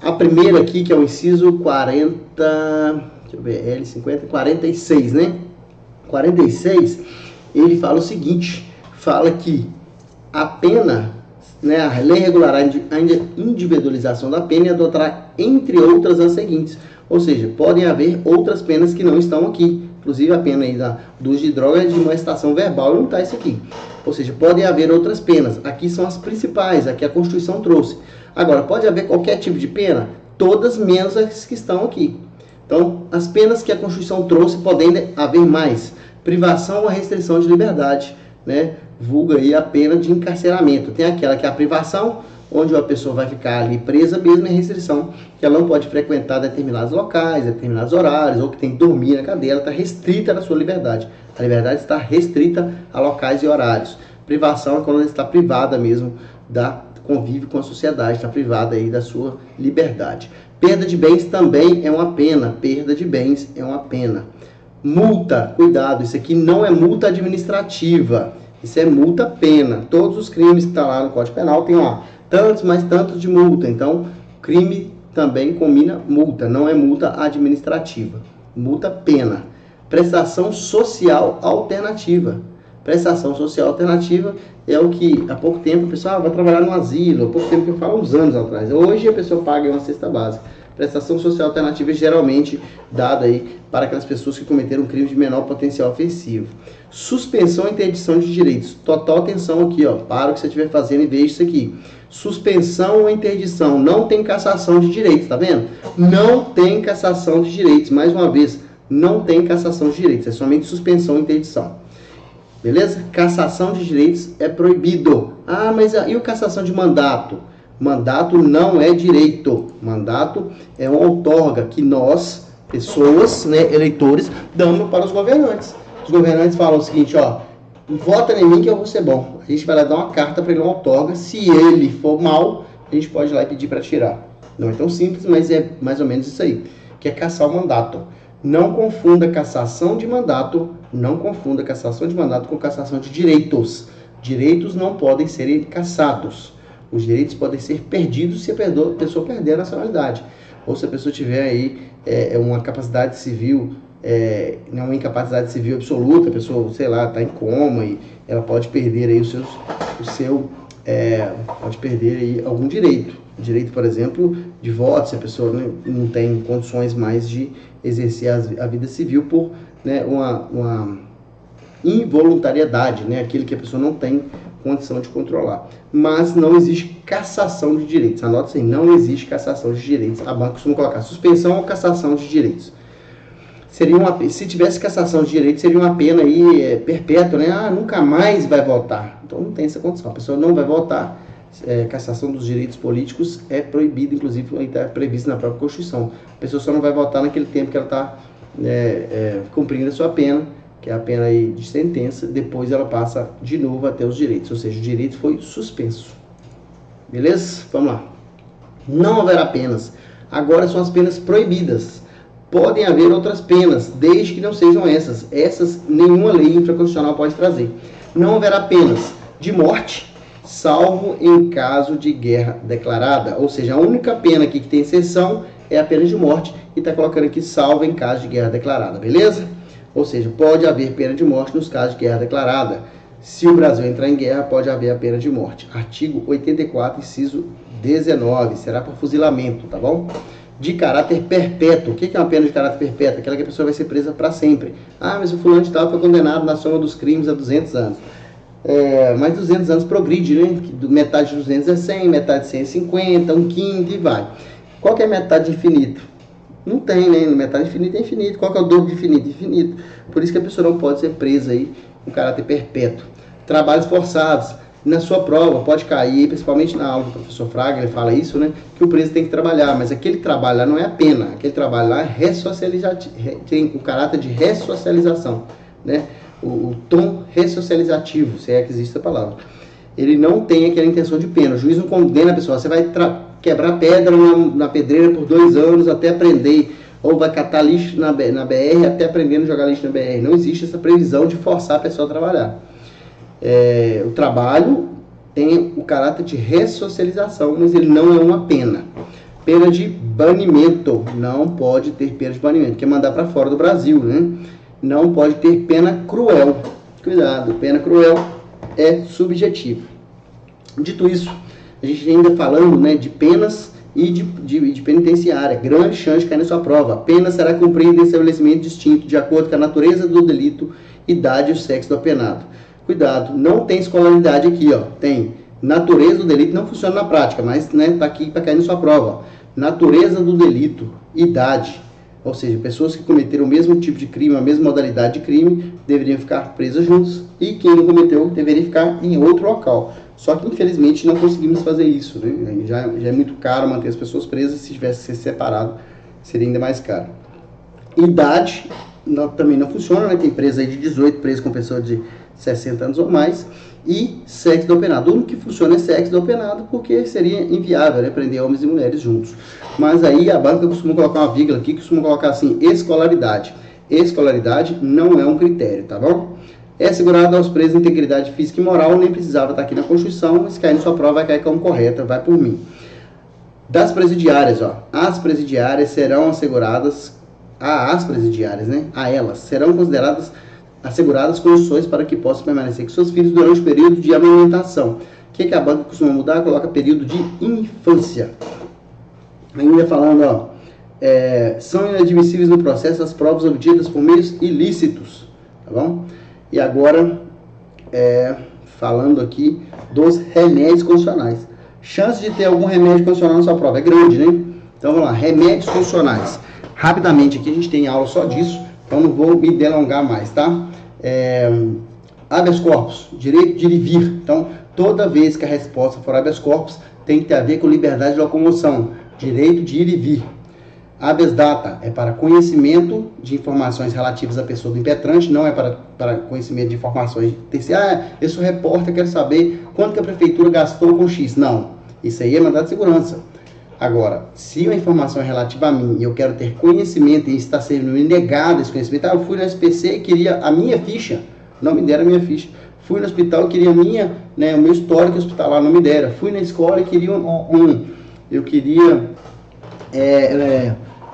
A primeira aqui, que é o inciso 40, deixa eu ver, L50, 46, né? 46, ele fala o seguinte, fala que a pena, né, a lei regulará a individualização da pena e adotará, entre outras, as seguintes. Ou seja, podem haver outras penas que não estão aqui. Inclusive a pena aí do uso de drogas de molestação verbal não está isso aqui. Ou seja, podem haver outras penas. Aqui são as principais, aqui a Constituição trouxe. Agora, pode haver qualquer tipo de pena? Todas menos as que estão aqui. Então, as penas que a Constituição trouxe podem haver mais. Privação ou restrição de liberdade, né? Vulga aí a pena de encarceramento. Tem aquela que é a privação, onde a pessoa vai ficar ali presa mesmo, em restrição, que ela não pode frequentar determinados locais, determinados horários, ou que tem que dormir na cadeia, ela está restrita na sua liberdade. A liberdade está restrita a locais e horários. Privação é quando ela está privada mesmo da convívio com a sociedade, está privada aí da sua liberdade. Perda de bens também é uma pena. Perda de bens é uma pena. Multa, cuidado, isso aqui não é multa administrativa, isso é multa-pena. Todos os crimes que estão lá no Código Penal tem lá tantos mais tantos de multa. Então, crime também combina multa, não é multa administrativa. Multa-pena. Prestação social alternativa. Prestação social alternativa é o que há pouco tempo o pessoal vai trabalhar no asilo, há pouco tempo que eu falo, uns anos atrás. Hoje a pessoa paga uma cesta básica. Prestação social alternativa é geralmente dada aí para aquelas pessoas que cometeram crime de menor potencial ofensivo. Suspensão e interdição de direitos. Total atenção aqui, ó, para o que você estiver fazendo e veja isso aqui. Suspensão ou interdição, não tem cassação de direitos, tá vendo? Não tem cassação de direitos, mais uma vez, não tem cassação de direitos, é somente suspensão e interdição. Beleza? Cassação de direitos é proibido. Ah, mas e o cassação de mandato? Mandato não é direito. Mandato é uma outorga que nós, pessoas, né, eleitores, damos para os governantes. Os governantes falam o seguinte, ó, vota em mim que eu vou ser bom. A gente vai lá dar uma carta para ele, uma outorga. Se ele for mal, a gente pode ir lá e pedir para tirar. Não é tão simples, mas é mais ou menos isso aí, que é cassar o mandato. Não confunda cassação de mandato, não confunda cassação de mandato com cassação de direitos. Direitos não podem ser cassados. Os direitos podem ser perdidos se a pessoa perder a nacionalidade. Ou se a pessoa tiver aí uma capacidade civil, uma incapacidade civil absoluta, a pessoa, sei lá, está em coma e ela pode perder aí pode perder aí algum direito. Direito, por exemplo, de voto, se a pessoa não tem condições mais de exercer a vida civil por, né, uma involuntariedade, né, aquele que a pessoa não tem condição de controlar. Mas não existe cassação de direitos. Anote assim, não existe cassação de direitos. A banca costuma colocar suspensão ou cassação de direitos. Se tivesse cassação de direitos, seria uma pena aí perpétua, né? Ah, nunca mais vai votar. Então não tem essa condição. A pessoa não vai votar. Cassação dos direitos políticos é proibida, inclusive está previsto na própria Constituição. A pessoa só não vai votar naquele tempo que ela está cumprindo a sua pena, que é a pena aí de sentença, depois ela passa de novo a ter os direitos, ou seja, o direito foi suspenso. Beleza? Vamos lá. Não haverá penas. Agora são as penas proibidas. Podem haver outras penas, desde que não sejam essas. Essas nenhuma lei infraconstitucional pode trazer. Não haverá penas de morte, salvo em caso de guerra declarada. Ou seja, a única pena aqui que tem exceção é a pena de morte, e está colocando aqui salvo em caso de guerra declarada, beleza? Ou seja, pode haver pena de morte nos casos de guerra declarada. Se o Brasil entrar em guerra, pode haver a pena de morte. Artigo 84, inciso 19, será por fuzilamento, tá bom? De caráter perpétuo. O que é uma pena de caráter perpétuo? Aquela que a pessoa vai ser presa para sempre. Ah, mas o fulano de tal foi condenado na soma dos crimes a 200 anos. Mas 200 anos progride, né? Metade de 200 é 100, metade de 100 é 50, um quinto e vai. Qual que é a metade de infinito? Não tem, né? Metade de infinito é infinito. Qual que é o dobro de infinito? Infinito. Por isso que a pessoa não pode ser presa aí com caráter perpétuo. Trabalhos forçados. Na sua prova pode cair, principalmente na aula do professor Fraga, ele fala isso, né? Que o preso tem que trabalhar, mas aquele trabalho lá não é a pena. Aquele trabalho lá é ressocializativo, tem o caráter de ressocialização, né? O tom ressocializativo, se é que existe a palavra. Ele não tem aquela intenção de pena. O juiz não condena a pessoa. Você vai quebrar pedra na pedreira por 2 anos até aprender, ou vai catar lixo na BR até aprendendo a jogar lixo na BR. Não existe essa previsão de forçar a pessoa a trabalhar. O trabalho tem o caráter de ressocialização, mas ele não é uma pena. Pena de banimento. Não pode ter pena de banimento, que é mandar para fora do Brasil, né? Não pode ter pena cruel. Cuidado, pena cruel é subjetivo. Dito isso, a gente ainda falando, né, de penas e de penitenciária. Grande chance de cair na sua prova. A pena será cumprida em estabelecimento distinto, de acordo com a natureza do delito, idade e o sexo do apenado. Cuidado, não tem escolaridade aqui, ó. Tem natureza do delito, não funciona na prática, mas, né, tá aqui para cair na sua prova. Ó. Natureza do delito, idade. Ou seja, pessoas que cometeram o mesmo tipo de crime, a mesma modalidade de crime, deveriam ficar presas juntos. E quem não cometeu deveria ficar em outro local. Só que, infelizmente, não conseguimos fazer isso, né? Já é muito caro manter as pessoas presas. Se tivesse que ser separado, seria ainda mais caro. Idade também não funciona, né? Tem preso aí de 18, preso com pessoa de 60 anos ou mais. E sexo do apenado. O único que funciona é sexo do apenado, porque seria inviável, né, prender homens e mulheres juntos. Mas aí a banca costuma colocar uma vírgula aqui, costuma colocar assim, escolaridade. Escolaridade não é um critério, tá bom? É assegurado aos presos integridade física e moral, nem precisava estar aqui na Constituição, mas cair na sua prova vai cair como correta, vai por mim. Das presidiárias, ó, as presidiárias serão asseguradas, as presidiárias, né, a elas, serão consideradas asseguradas condições para que possam permanecer com seus filhos durante o período de amamentação. O que a banca costuma mudar? Coloca período de infância. Ainda falando, ó, são inadmissíveis no processo as provas obtidas por meios ilícitos, tá bom? E agora, falando aqui dos remédios constitucionais. Chance de ter algum remédio constitucional na sua prova é grande, né? Então vamos lá, remédios constitucionais. Rapidamente aqui, a gente tem aula só disso, então não vou me delongar mais, tá? Habeas corpus, direito de ir e vir. Então, toda vez que a resposta for habeas corpus, tem que ter a ver com liberdade de locomoção, direito de ir e vir. Habeas data é para conhecimento de informações relativas à pessoa do impetrante, não é para conhecimento de informações terciárias. Eu sou repórter, quero saber quanto que a prefeitura gastou com X. Não, isso aí é mandado de segurança. Agora, se a informação é relativa a mim e eu quero ter conhecimento e está sendo me negado esse conhecimento, eu fui no SPC e queria a minha ficha, não me deram a minha ficha. Fui no hospital e queria o meu histórico hospitalar, não me deram. Fui na escola e queria eu queria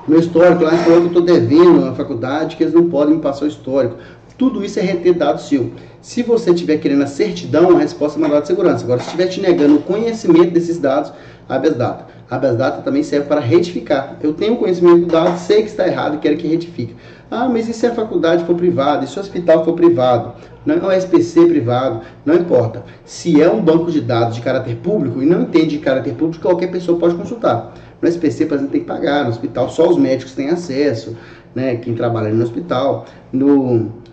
meu histórico lá, falou que eu estou devendo na faculdade, que eles não podem me passar o histórico. Tudo isso é reter dado seu. Se você estiver querendo a certidão, a resposta é mandado de segurança. Agora, se estiver te negando o conhecimento desses dados, habeas data. Habeas data também serve para retificar. Eu tenho conhecimento do dado, sei que está errado e quero que retifique. Ah, mas e se a faculdade for privada? E se o hospital for privado? Não é o SPC privado? Não importa. Se é um banco de dados de caráter público e não entende de caráter público, qualquer pessoa pode consultar. No SPC, por exemplo, tem que pagar. No hospital, só os médicos têm acesso, né? Quem trabalha no hospital.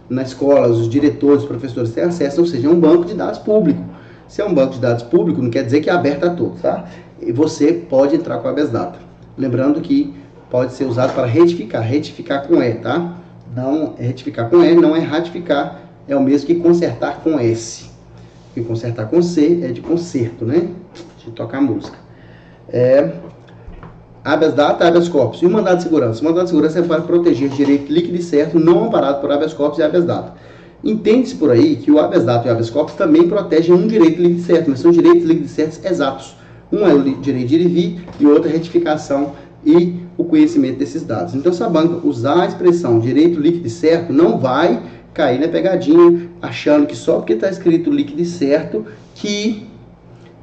Na escola, os diretores, os professores têm acesso, ou seja, é um banco de dados público. Se é um banco de dados público, não quer dizer que é aberto a todos, tá? E você pode entrar com a habeas data. Lembrando que pode ser usado para retificar com E, tá? Não, retificar com E não é ratificar, é o mesmo que consertar com S. E consertar com C é de conserto, né? De tocar música. habeas data, habeas corpus. E o mandado de segurança? O mandado de segurança é para proteger direito líquido e certo não amparado por habeas corpus e habeas data. Entende-se por aí que o habeas data e o habeas corpus também protegem um direito líquido e certo, mas são direitos líquidos e certos exatos. Um é o direito de ir e vir e o outro é a retificação e o conhecimento desses dados. Então, se a banca usar a expressão direito líquido e certo, não vai cair na pegadinha achando que só porque está escrito líquido e certo que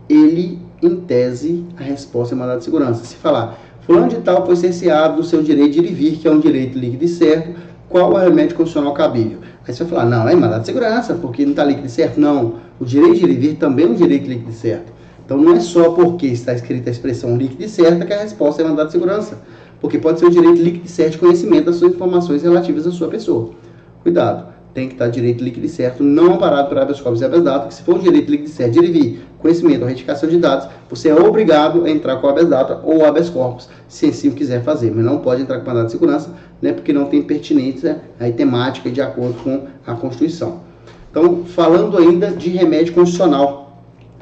ele, em tese, a resposta é mandado de segurança. Se falar, fulano de tal foi cerceado do seu direito de ir e vir, que é um direito líquido e certo, qual o remédio constitucional cabível? Aí você vai falar, não, é mandado de segurança, porque não está líquido e certo. Não, o direito de ir e vir também é um direito líquido e certo. Então não é só porque está escrita a expressão líquido e certa que a resposta é mandado de segurança, porque pode ser o direito líquido e certo de conhecimento das suas informações relativas à sua pessoa. Cuidado, tem que estar direito líquido e certo, não amparado por habeas corpus e habeas data, que se for um direito líquido e certo de ir e vir, conhecimento ou retificação de dados, você é obrigado a entrar com o habeas data ou habeas corpus, se assim quiser fazer, mas não pode entrar com mandado de segurança, né, porque não tem pertinência aí, temática de acordo com a Constituição. Então, falando ainda de remédio constitucional,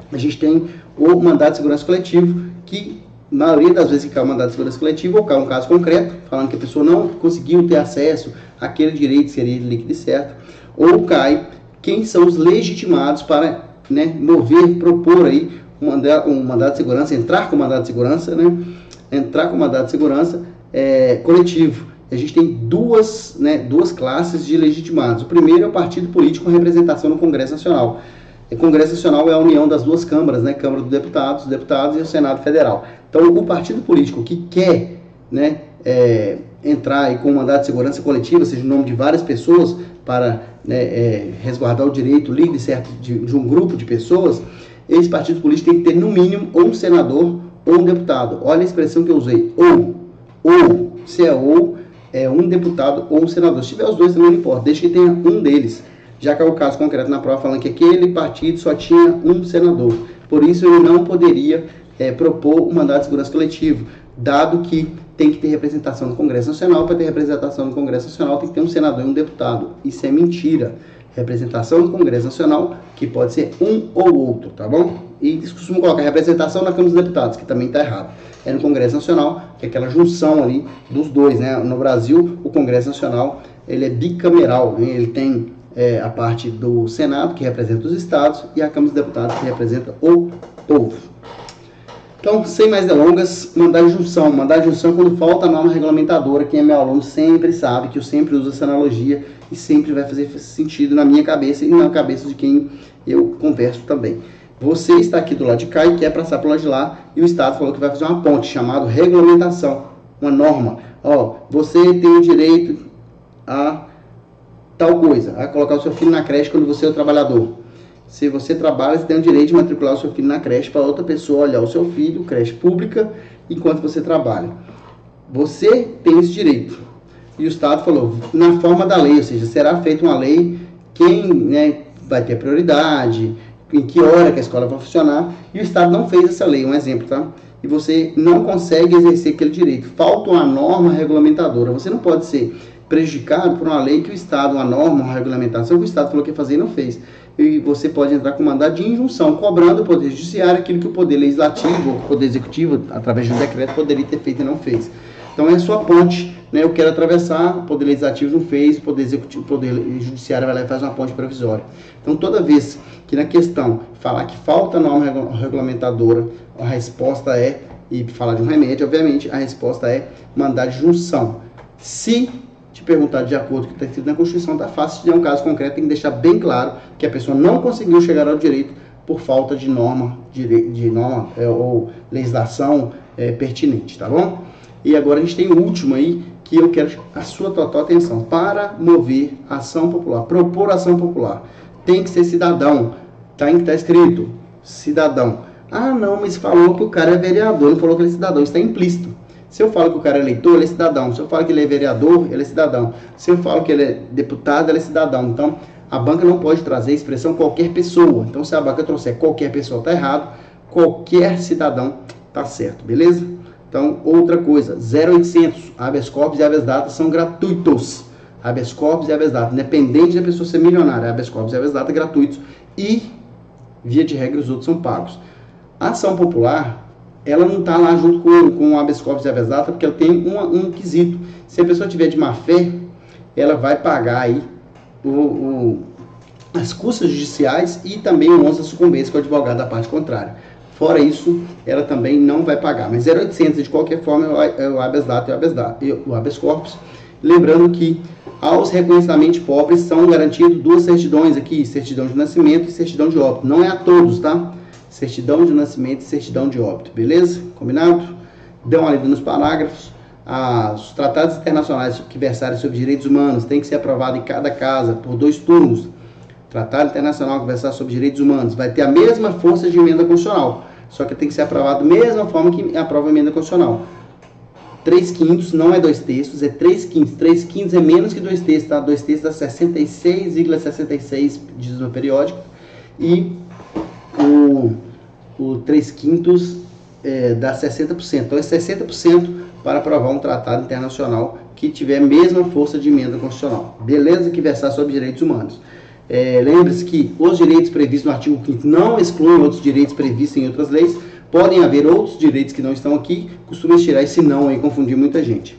a gente tem o mandado de segurança coletivo, que na maioria das vezes que cai o mandado de segurança coletivo, ou cai um caso concreto, falando que a pessoa não conseguiu ter acesso àquele direito que seria líquido e certo, ou cai quem são os legitimados para, né, mover, propor aí um mandado de segurança, entrar com mandado de segurança, né, entrar com mandado de segurança coletivo. A gente tem duas classes de legitimados. O primeiro é o partido político com representação no Congresso Nacional. O Congresso Nacional é a união das duas câmaras, né, Câmara dos Deputados e o Senado Federal. Então, o partido político que quer, né, entrar aí com um mandado de segurança coletiva, ou seja, em nome de várias pessoas, para, né, resguardar o direito líquido e certo de um grupo de pessoas, esse partido político tem que ter, no mínimo, ou um senador ou um deputado. Olha a expressão que eu usei, ou, se é um deputado ou um senador. Se tiver os dois, também não importa, desde que tenha um deles. Já que é o caso concreto na prova, falando que aquele partido só tinha um senador. Por isso, ele não poderia propor o mandado de segurança coletivo, dado que tem que ter representação no Congresso Nacional. Para ter representação no Congresso Nacional, tem que ter um senador e um deputado. Isso é mentira. Representação no Congresso Nacional, que pode ser um ou outro, tá bom? E eles costumam colocar representação na Câmara dos Deputados, que também está errado. É no Congresso Nacional, que é aquela junção ali dos dois, né? No Brasil, o Congresso Nacional, ele é bicameral, né? Ele tem a parte do Senado, que representa os estados, e a Câmara dos Deputados, que representa o povo. Então, sem mais delongas, mandado de junção. Mandado de junção é quando falta a norma regulamentadora. Quem é meu aluno sempre sabe que eu sempre uso essa analogia e sempre vai fazer sentido na minha cabeça e na cabeça de quem eu converso também. Você está aqui do lado de cá e quer passar para o lado de lá, e o Estado falou que vai fazer uma ponte chamada regulamentação, uma norma. Ó, você tem o direito a tal coisa, a colocar o seu filho na creche quando você é o trabalhador. Se você trabalha, você tem o direito de matricular o seu filho na creche para outra pessoa olhar o seu filho, creche pública, enquanto você trabalha. Você tem esse direito. E o Estado falou, na forma da lei, ou seja, será feita uma lei, quem, né, vai ter prioridade, em que hora que a escola vai funcionar, e o Estado não fez essa lei, um exemplo, tá? E você não consegue exercer aquele direito. Falta uma norma regulamentadora. Você não pode ser prejudicado por uma lei que o Estado, uma norma, uma regulamentação que o Estado falou que ia fazer e não fez. E você pode entrar com mandado de injunção, cobrando o Poder Judiciário aquilo que o Poder Legislativo ou o Poder Executivo, através de um decreto, poderia ter feito e não fez. Então é a sua ponte, né? Eu quero atravessar, o Poder Legislativo não fez, o Poder Executivo, o Poder Judiciário vai lá e faz uma ponte provisória. Então toda vez que na questão falar que falta norma regulamentadora, a resposta é, e falar de um remédio, obviamente, a resposta é mandado de junção. Se te perguntar de acordo com o que está escrito na Constituição, está fácil. Se tiver um caso concreto, tem que deixar bem claro que a pessoa não conseguiu chegar ao direito por falta de norma, ou legislação pertinente, tá bom? E agora a gente tem o último aí, que eu quero a sua total atenção. Para mover ação popular, propor ação popular, tem que ser cidadão. Tá escrito, cidadão. Ah, não, mas falou que o cara é vereador, não falou que ele é cidadão, isso está implícito. Se eu falo que o cara é eleitor, ele é cidadão. Se eu falo que ele é vereador, ele é cidadão. Se eu falo que ele é deputado, ele é cidadão. Então, a banca não pode trazer a expressão qualquer pessoa. Então, se a banca trouxer qualquer pessoa, está errado. Qualquer cidadão está certo, beleza? Então, outra coisa, 0800, habeas corpus e habeas data são gratuitos. Habeas corpus e habeas data, independente da pessoa ser milionária, habeas corpus e habeas data gratuitos. E, via de regra, os outros são pagos. A ação popular, ela não está lá junto com o habeas corpus e habeas data, porque ela tem um quesito. Se a pessoa tiver de má fé, ela vai pagar aí as custas judiciais e também o ônus da sucumbência com o advogado da parte contrária. Fora isso, ela também não vai pagar. Mas 0,800 de qualquer forma é o habeas data e o habeas corpus. Lembrando que aos reconhecidamente pobres são garantidos duas certidões aqui, certidão de nascimento e certidão de óbito. Não é a todos, tá? Certidão de nascimento e certidão de óbito, beleza? Combinado? Dê uma lida nos parágrafos. Os tratados internacionais que versarem sobre direitos humanos têm que ser aprovados em cada casa por 2 turnos. Tratado internacional que versar sobre direitos humanos vai ter a mesma força de emenda constitucional, só que tem que ser aprovado da mesma forma que aprova a emenda constitucional. 3/5 não é 2/3, é 3/5. 3/5 é menos que 2/3, tá? 2/3 dá 66,66 diz no periódico. E o 3/5 dá 60%. Então é 60% para aprovar um tratado internacional que tiver a mesma força de emenda constitucional. Beleza? Que versar sobre direitos humanos. Lembre-se que os direitos previstos no artigo 5º não excluem outros direitos previstos em outras leis. Podem haver outros direitos que não estão aqui, costuma tirar esse não aí, confundir muita gente.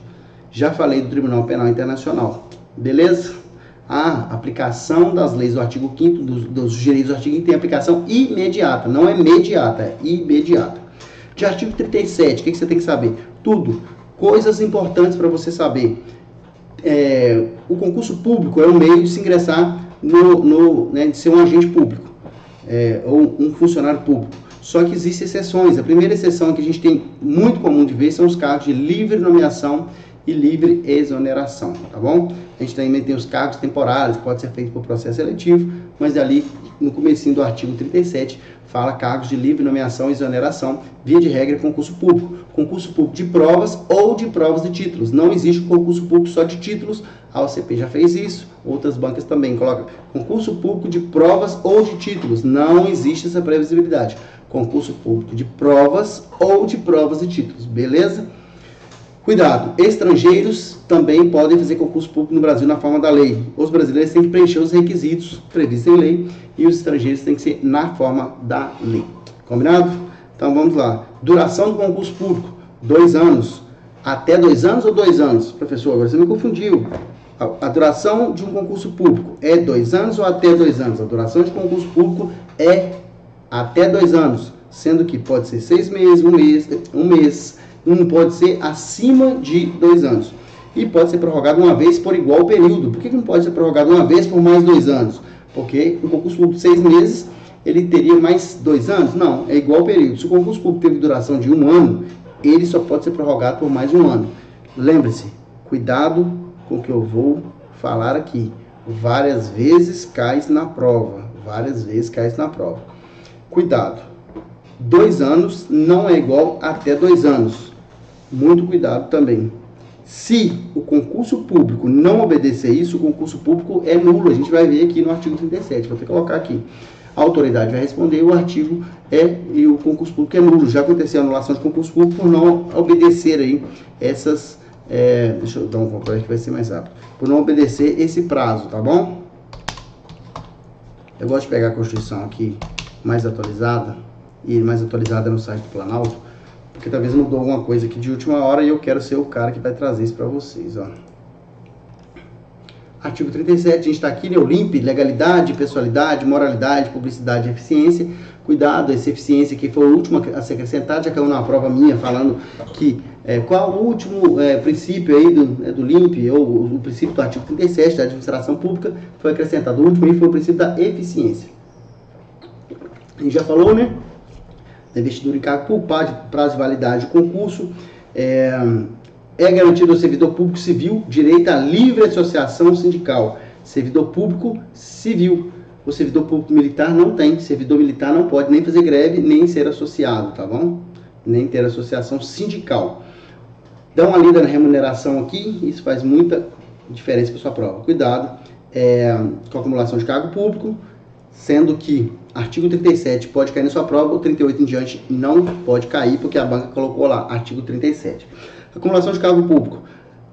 Já falei do Tribunal Penal Internacional, beleza? A aplicação das leis do artigo 5º, dos direitos do artigo 5º, tem aplicação imediata, não é imediata, é imediata. De artigo 37, o que você tem que saber? Tudo, coisas importantes para você saber. O concurso público é um meio de se ingressar de ser um agente público, ou um funcionário público. Só que existem exceções. A primeira exceção que a gente tem muito comum de ver são os cargos de livre nomeação e livre exoneração, tá bom? A gente também tem os cargos temporários, que pode ser feito por processo seletivo, mas ali no comecinho do artigo 37 fala cargos de livre nomeação e exoneração, via de regra concurso público. Concurso público de provas ou de provas de títulos. Não existe concurso público só de títulos. A OCP já fez isso, outras bancas também colocam concurso público de provas ou de títulos. Não existe essa previsibilidade. Concurso público de provas ou de provas e títulos, beleza? Cuidado, estrangeiros também podem fazer concurso público no Brasil na forma da lei. Os brasileiros têm que preencher os requisitos previstos em lei e os estrangeiros têm que ser na forma da lei. Combinado? Então vamos lá. Duração do concurso público, 2 anos. Até 2 anos ou 2 anos? Professor, agora você me confundiu. A duração de um concurso público é 2 anos ou até 2 anos? A duração de concurso público é até 2 anos, sendo que pode ser 6 meses, um mês, não pode ser acima de 2 anos. E pode ser prorrogado uma vez por igual período. Por que não pode ser prorrogado uma vez por mais 2 anos? Porque o concurso público de 6 meses, ele teria mais 2 anos? Não, é igual período. Se o concurso público teve duração de 1 ano, ele só pode ser prorrogado por mais 1 ano. Lembre-se, cuidado com o que eu vou falar aqui. Várias vezes cai na prova. Várias vezes cai na prova. Cuidado. 2 anos não é igual até 2 anos. Muito cuidado também. Se o concurso público não obedecer isso, o concurso público é nulo. A gente vai ver aqui no artigo 37. Vou ter que colocar aqui. A autoridade vai responder, o artigo e o concurso público é nulo. Já aconteceu a anulação de concurso público por não obedecer aí essas... deixa eu dar um controle que vai ser mais rápido. Por não obedecer esse prazo, tá bom? Eu gosto de pegar a Constituição aqui mais atualizada, e mais atualizada no site do Planalto, porque talvez mudou alguma coisa aqui de última hora e eu quero ser o cara que vai trazer isso para vocês, ó. Artigo 37, a gente está aqui, Neolimp, legalidade, pessoalidade, moralidade, publicidade e eficiência. Cuidado, essa eficiência aqui foi a última a ser acrescentada, já caiu numa prova minha falando que qual o último princípio aí do LIMP, ou o princípio do artigo 37 da administração pública, foi acrescentado. O último aí foi o princípio da eficiência. A gente já falou, né? Da investidura em cargo público, prazo de validade do concurso. É garantido ao servidor público civil direito à livre associação sindical. Servidor público civil. O servidor público militar não tem. Servidor militar não pode nem fazer greve, nem ser associado, tá bom? Nem ter associação sindical. Dá uma lida na remuneração aqui, isso faz muita diferença para sua prova. Cuidado com a acumulação de cargo público, sendo que artigo 37 pode cair na sua prova, o 38 em diante não pode cair, porque a banca colocou lá, artigo 37. Acumulação de cargo público.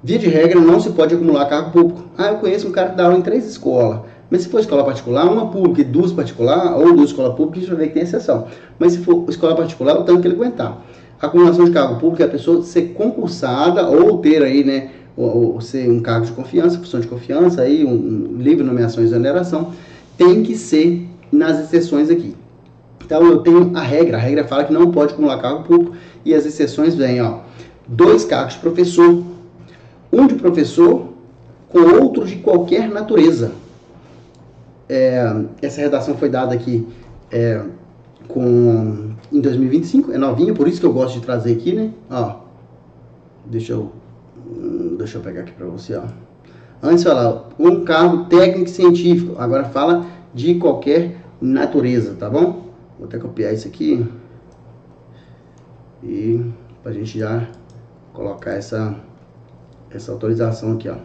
Via de regra, não se pode acumular cargo público. Eu conheço um cara que dá aula em 3 escolas. Mas se for escola particular, uma pública e 2 particular, ou 2 escolas públicas, a gente vai ver que tem exceção. Mas se for escola particular, o tanto que ele aguentar. Acumulação de cargo público é a pessoa ser concursada ou ter aí, né, ou ser um cargo de confiança, função de confiança, aí, um livre nomeação e exoneração, tem que ser nas exceções aqui. Então, eu tenho a regra fala que não pode acumular cargo público, e as exceções vêm, ó, 2 cargos de professor, um de professor com outro de qualquer natureza. Essa redação foi dada aqui em 2025, é novinha, por isso que eu gosto de trazer aqui, né? Ó, deixa eu pegar aqui para você, ó. Antes falar um cargo técnico científico, agora fala de qualquer natureza, tá bom? Vou até copiar isso aqui e pra gente já colocar essa autorização aqui, ó.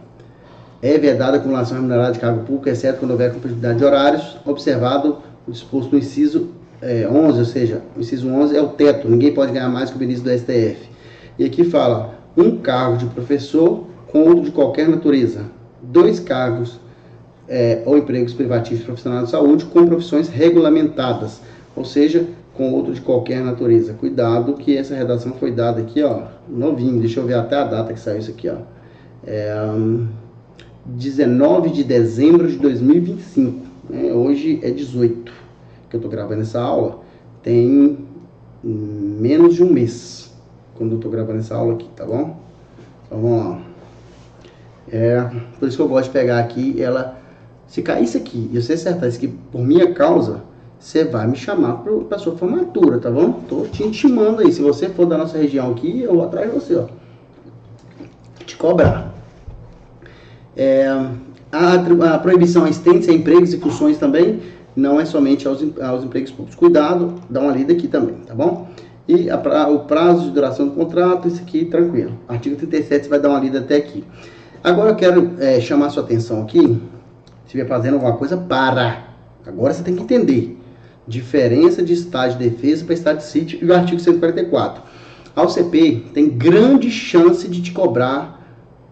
É vedada a acumulação remunerada de cargo público, exceto quando houver compatibilidade de horários, observado o disposto no inciso 11, ou seja, o inciso 11 é o teto, ninguém pode ganhar mais que o ministro do STF. E aqui fala, um cargo de professor com outro de qualquer natureza, 2 cargos ou empregos privativos profissionais de saúde com profissões regulamentadas, ou seja, com outro de qualquer natureza. Cuidado que essa redação foi dada aqui, ó, novinho, deixa eu ver até a data que saiu isso aqui, ó. 19 de dezembro de 2025, né? Hoje é 18 que eu tô gravando essa aula, tem menos de um mês quando eu tô gravando essa aula aqui, tá bom? Então vamos lá. Por isso que eu gosto de pegar aqui, se cair isso aqui e você acertar isso aqui por minha causa, você vai me chamar para sua formatura, tá bom? Tô te intimando aí, se você for da nossa região aqui, eu vou atrás de você, ó, te cobrar. A proibição estende-se a empregos e funções também, não é somente aos empregos públicos. Cuidado, dá uma lida aqui também, tá bom? E o prazo de duração do contrato, isso aqui, tranquilo. Artigo 37, você vai dar uma lida até aqui. Agora eu quero chamar a sua atenção aqui, se estiver fazendo alguma coisa, agora você tem que entender. Diferença de estado de defesa para estado de sítio e o artigo 144. A OCP tem grande chance de te cobrar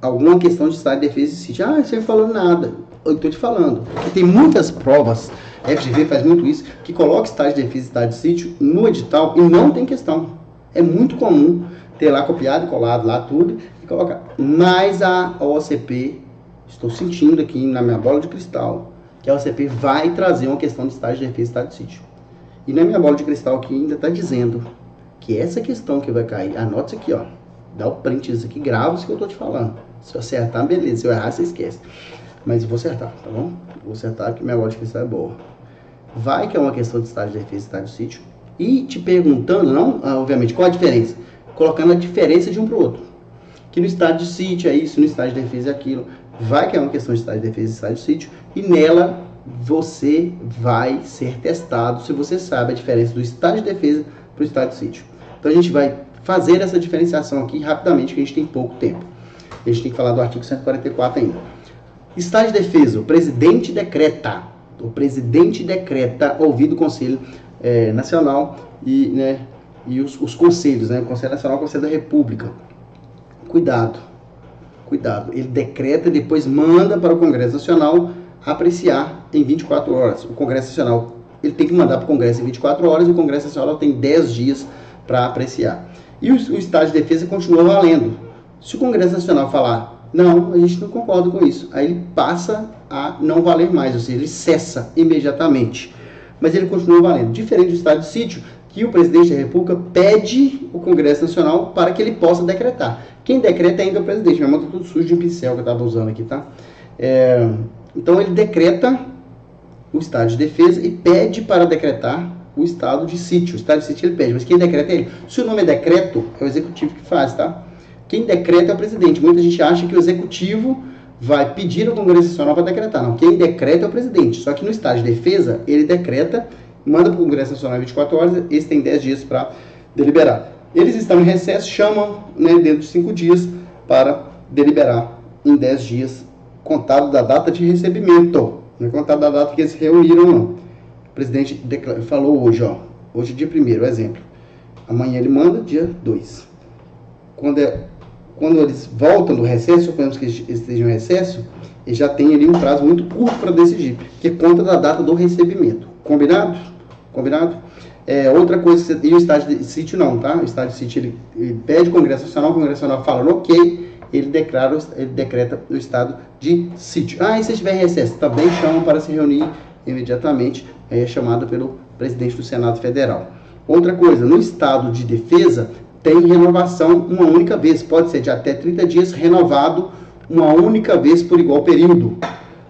alguma questão de estado de defesa e sítio. Você não falou nada. Eu estou te falando. Porque tem muitas provas, a FGV faz muito isso, que coloca estado de defesa e estado de sítio no edital e não tem questão. É muito comum ter lá copiado e colado lá tudo e colocar. Mas a OCP, estou sentindo aqui na minha bola de cristal, que a OCP vai trazer uma questão de estado de defesa e estado de sítio. E na minha bola de cristal aqui ainda está dizendo que essa questão que vai cair, anote isso aqui, ó. Dá o print disso aqui, grava isso que eu tô te falando. Se eu acertar, beleza. Se eu errar, você esquece. Mas eu vou acertar, tá bom? Vou acertar porque minha bola de cristal é boa. Vai que é uma questão de estado de defesa e estado de sítio. E te perguntando, não, obviamente, qual a diferença? Colocando a diferença de um para o outro. Que no estado de sítio é isso, no estado de defesa é aquilo. Vai que é uma questão de estado de defesa e estado de sítio. E nela, você vai ser testado se você sabe a diferença do estado de defesa para o estado de sítio. Então a gente vai fazer essa diferenciação aqui rapidamente, que a gente tem pouco tempo. A gente tem que falar do artigo 144 ainda. Estado de defesa, o presidente decreta. O presidente decreta, ouvido o Conselho Nacional e os conselhos, né? O Conselho Nacional e o Conselho da República. Cuidado. Ele decreta e depois manda para o Congresso Nacional apreciar em 24 horas. O Congresso Nacional, ele tem que mandar para o Congresso em 24 horas e o Congresso Nacional tem 10 dias para apreciar. E o estado de defesa continua valendo. Se o Congresso Nacional falar, não, a gente não concorda com isso, aí ele passa a não valer mais, ou seja, ele cessa imediatamente. Mas ele continua valendo. Diferente do estado de sítio, que o presidente da República pede o Congresso Nacional para que ele possa decretar. Quem decreta ainda é o presidente. Minha mão está tudo sujo de pincel que eu estava usando aqui, tá? Então ele decreta o estado de defesa e pede para decretar o estado de sítio. O estado de sítio ele pede, mas quem decreta é ele. Se o nome é decreto, é o executivo que faz, tá? Quem decreta é o presidente. Muita gente acha que o executivo vai pedir ao Congresso Nacional para decretar. Não, quem decreta é o presidente. Só que no estado de defesa, ele decreta, manda para o Congresso Nacional em 24 horas, eles têm 10 dias para deliberar. Eles estão em recesso, chamam, dentro de 5 dias para deliberar em 10 dias, contado da data de recebimento. Não é contado da data que eles se reuniram, não. O presidente falou hoje, ó. Hoje é dia 1º, exemplo. Amanhã ele manda, dia 2. Quando eles voltam do recesso, suponhamos que eles estejam em recesso, eles já têm ali um prazo muito curto para decidir, que conta da data do recebimento. Combinado? Combinado? Outra coisa, e o estado de sítio não, tá? O estado de sítio ele pede o Congresso Nacional, o Congresso Nacional fala no ok, ele decreta o estado de sítio. E se estiver em recesso, também chamam para se reunir imediatamente, aí é chamado pelo presidente do Senado Federal. Outra coisa, no estado de defesa, tem renovação uma única vez, pode ser de até 30 dias, renovado uma única vez por igual período.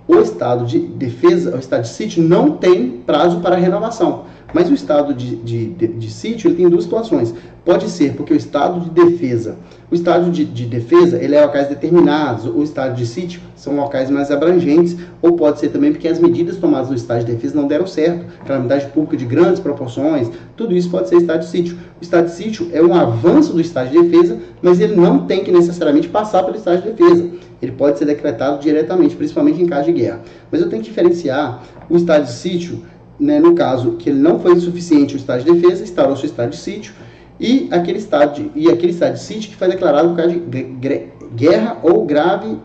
O estado de defesa, o estado de sítio, não tem prazo para renovação. Mas o estado de sítio, ele tem duas situações. Pode ser porque o estado de defesa, ele é locais determinados, o estado de sítio são locais mais abrangentes, ou pode ser também porque as medidas tomadas no estado de defesa não deram certo, calamidade pública de grandes proporções, tudo isso pode ser estado de sítio. O estado de sítio é um avanço do estado de defesa, mas ele não tem que necessariamente passar pelo estado de defesa. Ele pode ser decretado diretamente, principalmente em caso de guerra. Mas eu tenho que diferenciar o estado de sítio, né, no caso que ele não foi suficiente o estado de defesa, instaurou-se o estado de sítio, e aquele estado de sítio que foi declarado por causa de guerra ou grave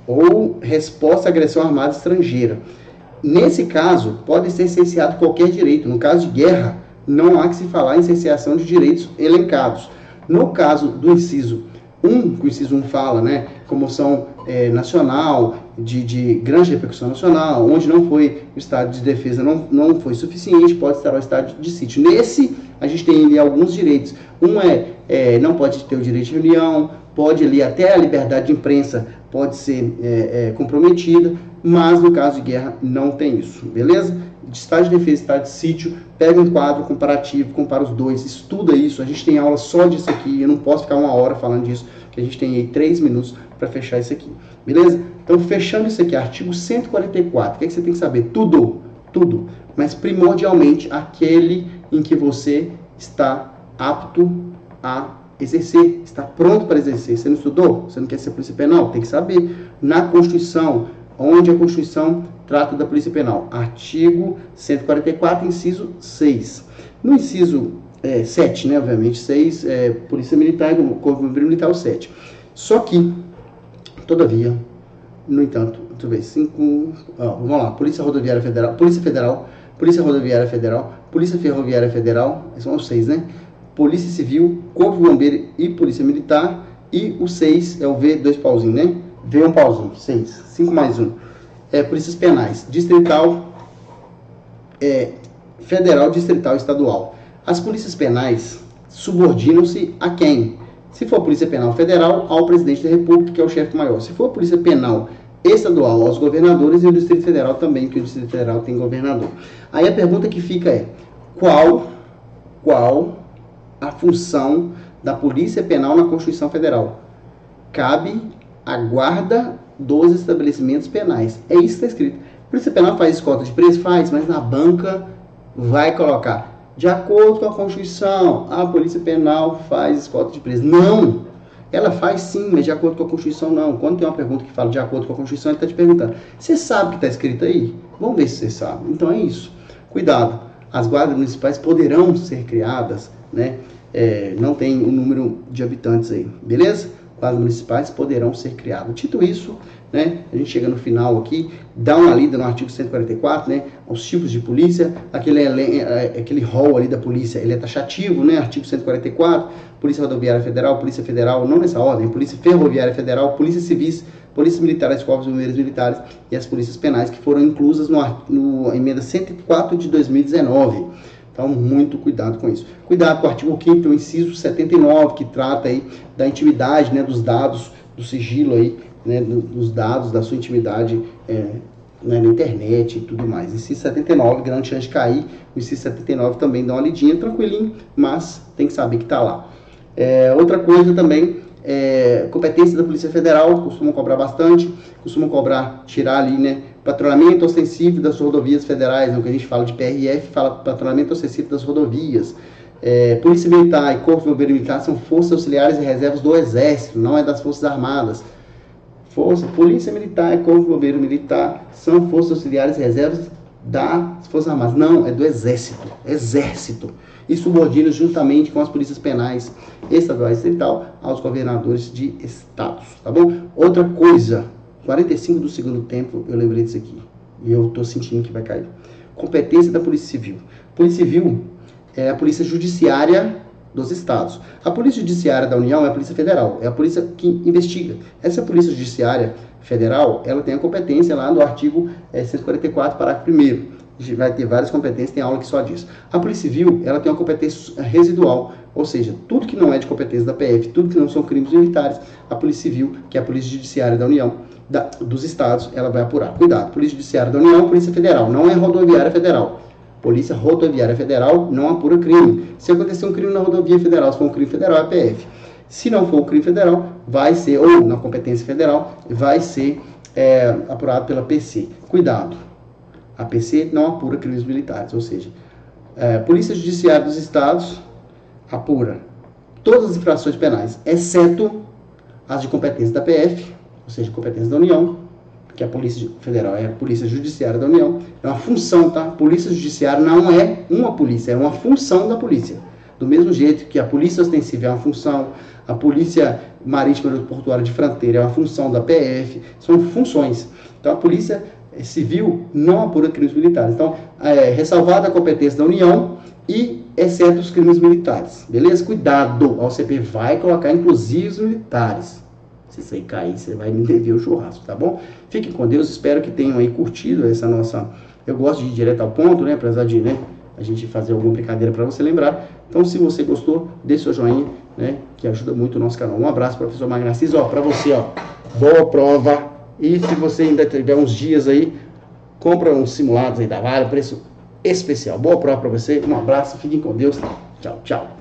ou resposta à agressão armada estrangeira. Nesse caso, pode ser cerceado qualquer direito. No caso de guerra, não há que se falar em cerceação de direitos elencados. No caso do inciso 1, que o inciso 1 fala, né, comoção nacional, de grande repercussão nacional, onde não foi o estado de defesa, não foi suficiente, pode estar o estado de sítio. Nesse, a gente tem ali alguns direitos. Não pode ter o direito de reunião, pode ali até a liberdade de imprensa pode ser comprometida, mas no caso de guerra não tem isso, beleza? De estado de defesa e estado de sítio, pega um quadro comparativo, compara os dois, estuda isso. A gente tem aula só disso aqui, eu não posso ficar uma hora falando disso, que a gente tem aí 3 minutos para fechar isso aqui, beleza? Então, fechando isso aqui, artigo 144, o que você tem que saber? Tudo, mas primordialmente aquele em que você está apto a exercer, está pronto para exercer. Você não estudou? Você não quer ser polícia penal? Tem que saber. Na Constituição, onde a Constituição trata da Polícia Penal. Artigo 144, inciso 6. No inciso 7, né, obviamente, 6, Polícia Militar, Corpo Militar, o 7. Só que, todavia, no entanto, deixa eu ver, 5, vamos lá, Polícia Rodoviária Federal, Polícia Federal, Polícia Rodoviária Federal, Polícia Ferroviária Federal, são os 6, né? Polícia Civil, Corpo Bombeiro e Polícia Militar, e o 6 é o V, 2 pauzinhos, né? V, 1 pauzinho, 6, 5 mais 1. Polícias penais, distrital, federal, distrital e estadual. As polícias penais subordinam-se a quem? Se for a Polícia Penal Federal, ao Presidente da República, que é o chefe maior. Se for a Polícia Penal Estadual, aos governadores, e o Distrito Federal também, que o Distrito Federal tem governador. Aí a pergunta que fica é, qual a função da Polícia Penal na Constituição Federal? Cabe à guarda dos estabelecimentos penais. É isso que está escrito. A Polícia Penal faz escolta de preso? Faz, mas na banca vai colocar. De acordo com a Constituição, a Polícia Penal faz escolta de preso. Não! Ela faz sim, mas de acordo com a Constituição não. Quando tem uma pergunta que fala de acordo com a Constituição, ele está te perguntando. Você sabe o que está escrito aí? Vamos ver se você sabe. Então é isso. Cuidado. As guardas municipais poderão ser criadas, né? Não tem um número de habitantes aí, beleza? Guardas municipais poderão ser criadas. Dito isso, né, a gente chega no final aqui, dá uma lida no artigo 144, né, os tipos de polícia, aquele rol ali da polícia, ele é taxativo, né, artigo 144, Polícia Rodoviária Federal, Polícia Federal, não nessa ordem, Polícia Ferroviária Federal, Polícia Civis, Polícia Militar, Corpos de Bombeiros Militares e as polícias penais que foram inclusas no emenda 104 de 2019. Então, muito cuidado com isso. Cuidado com o artigo 5º, o inciso 79, que trata aí da intimidade, né, dos dados, do sigilo aí, né, dos dados, da sua intimidade na internet e tudo mais. Inciso 79, grande chance de cair. O inciso 79 também dá uma lidinha, tranquilinho, mas tem que saber que está lá. Outra coisa também, competência da Polícia Federal, costumam cobrar bastante, tirar ali, né, patrulhamento ostensivo das rodovias federais, o que a gente fala de PRF, fala patrulhamento ostensivo das rodovias. Polícia Militar e Corpo de Bombeiro Militar são forças auxiliares e reservas do Exército, não é das Forças Armadas. Polícia Militar e Corpo de Bombeiro Militar são forças auxiliares e reservas das Forças Armadas. Não, é do Exército. E subordina juntamente com as polícias penais estaduais e tal aos governadores de estados, tá bom? Outra coisa, 45 do segundo tempo, eu lembrei disso aqui, e eu tô sentindo que vai cair. competência da Polícia Civil. Polícia Civil é a polícia judiciária dos estados. A Polícia Judiciária da União é a Polícia Federal, é a polícia que investiga. Essa Polícia Judiciária Federal, ela tem a competência lá no artigo 144, parágrafo 1º. Vai ter várias competências, tem aula que só diz. A Polícia Civil, ela tem uma competência residual, ou seja, tudo que não é de competência da PF, tudo que não são crimes militares, a Polícia Civil, que é a Polícia Judiciária da União, dos estados, ela vai apurar. Cuidado, Polícia Judiciária da União, Polícia Federal, não é Rodoviária Federal. Polícia Rodoviária Federal não apura crime. Se acontecer um crime na rodovia federal, se for um crime federal, é a PF. Se não for um crime federal, vai ser, ou na competência federal, vai ser apurado pela PC. Cuidado, a PC não apura crimes militares, ou seja, Polícia Judiciária dos Estados apura todas as infrações penais, exceto as de competência da PF, ou seja, competência da União, que a Polícia Federal é a Polícia Judiciária da União, é uma função, tá? Polícia Judiciária não é uma polícia, é uma função da polícia. Do mesmo jeito que a Polícia Ostensiva é uma função, a Polícia Marítima e Portuária de Fronteira é uma função da PF, são funções. Então a Polícia Civil não apura crimes militares. Então, ressalvada a competência da União e exceto os crimes militares. Beleza? Cuidado, a OCP vai colocar inclusive os militares. Se isso aí cair, você vai me dever o churrasco, tá bom? Fiquem com Deus, espero que tenham aí curtido essa nossa... Eu gosto de ir direto ao ponto, né? Apesar de, né, a gente fazer alguma brincadeira para você lembrar. Então, se você gostou, deixe seu joinha, né? Que ajuda muito o nosso canal. Um abraço, professor Magno Assis. Ó, para você, ó, boa prova. E se você ainda tiver uns dias aí, compra uns simulados aí da Vale, preço especial. Boa prova para você, um abraço, fiquem com Deus. Tchau, tchau.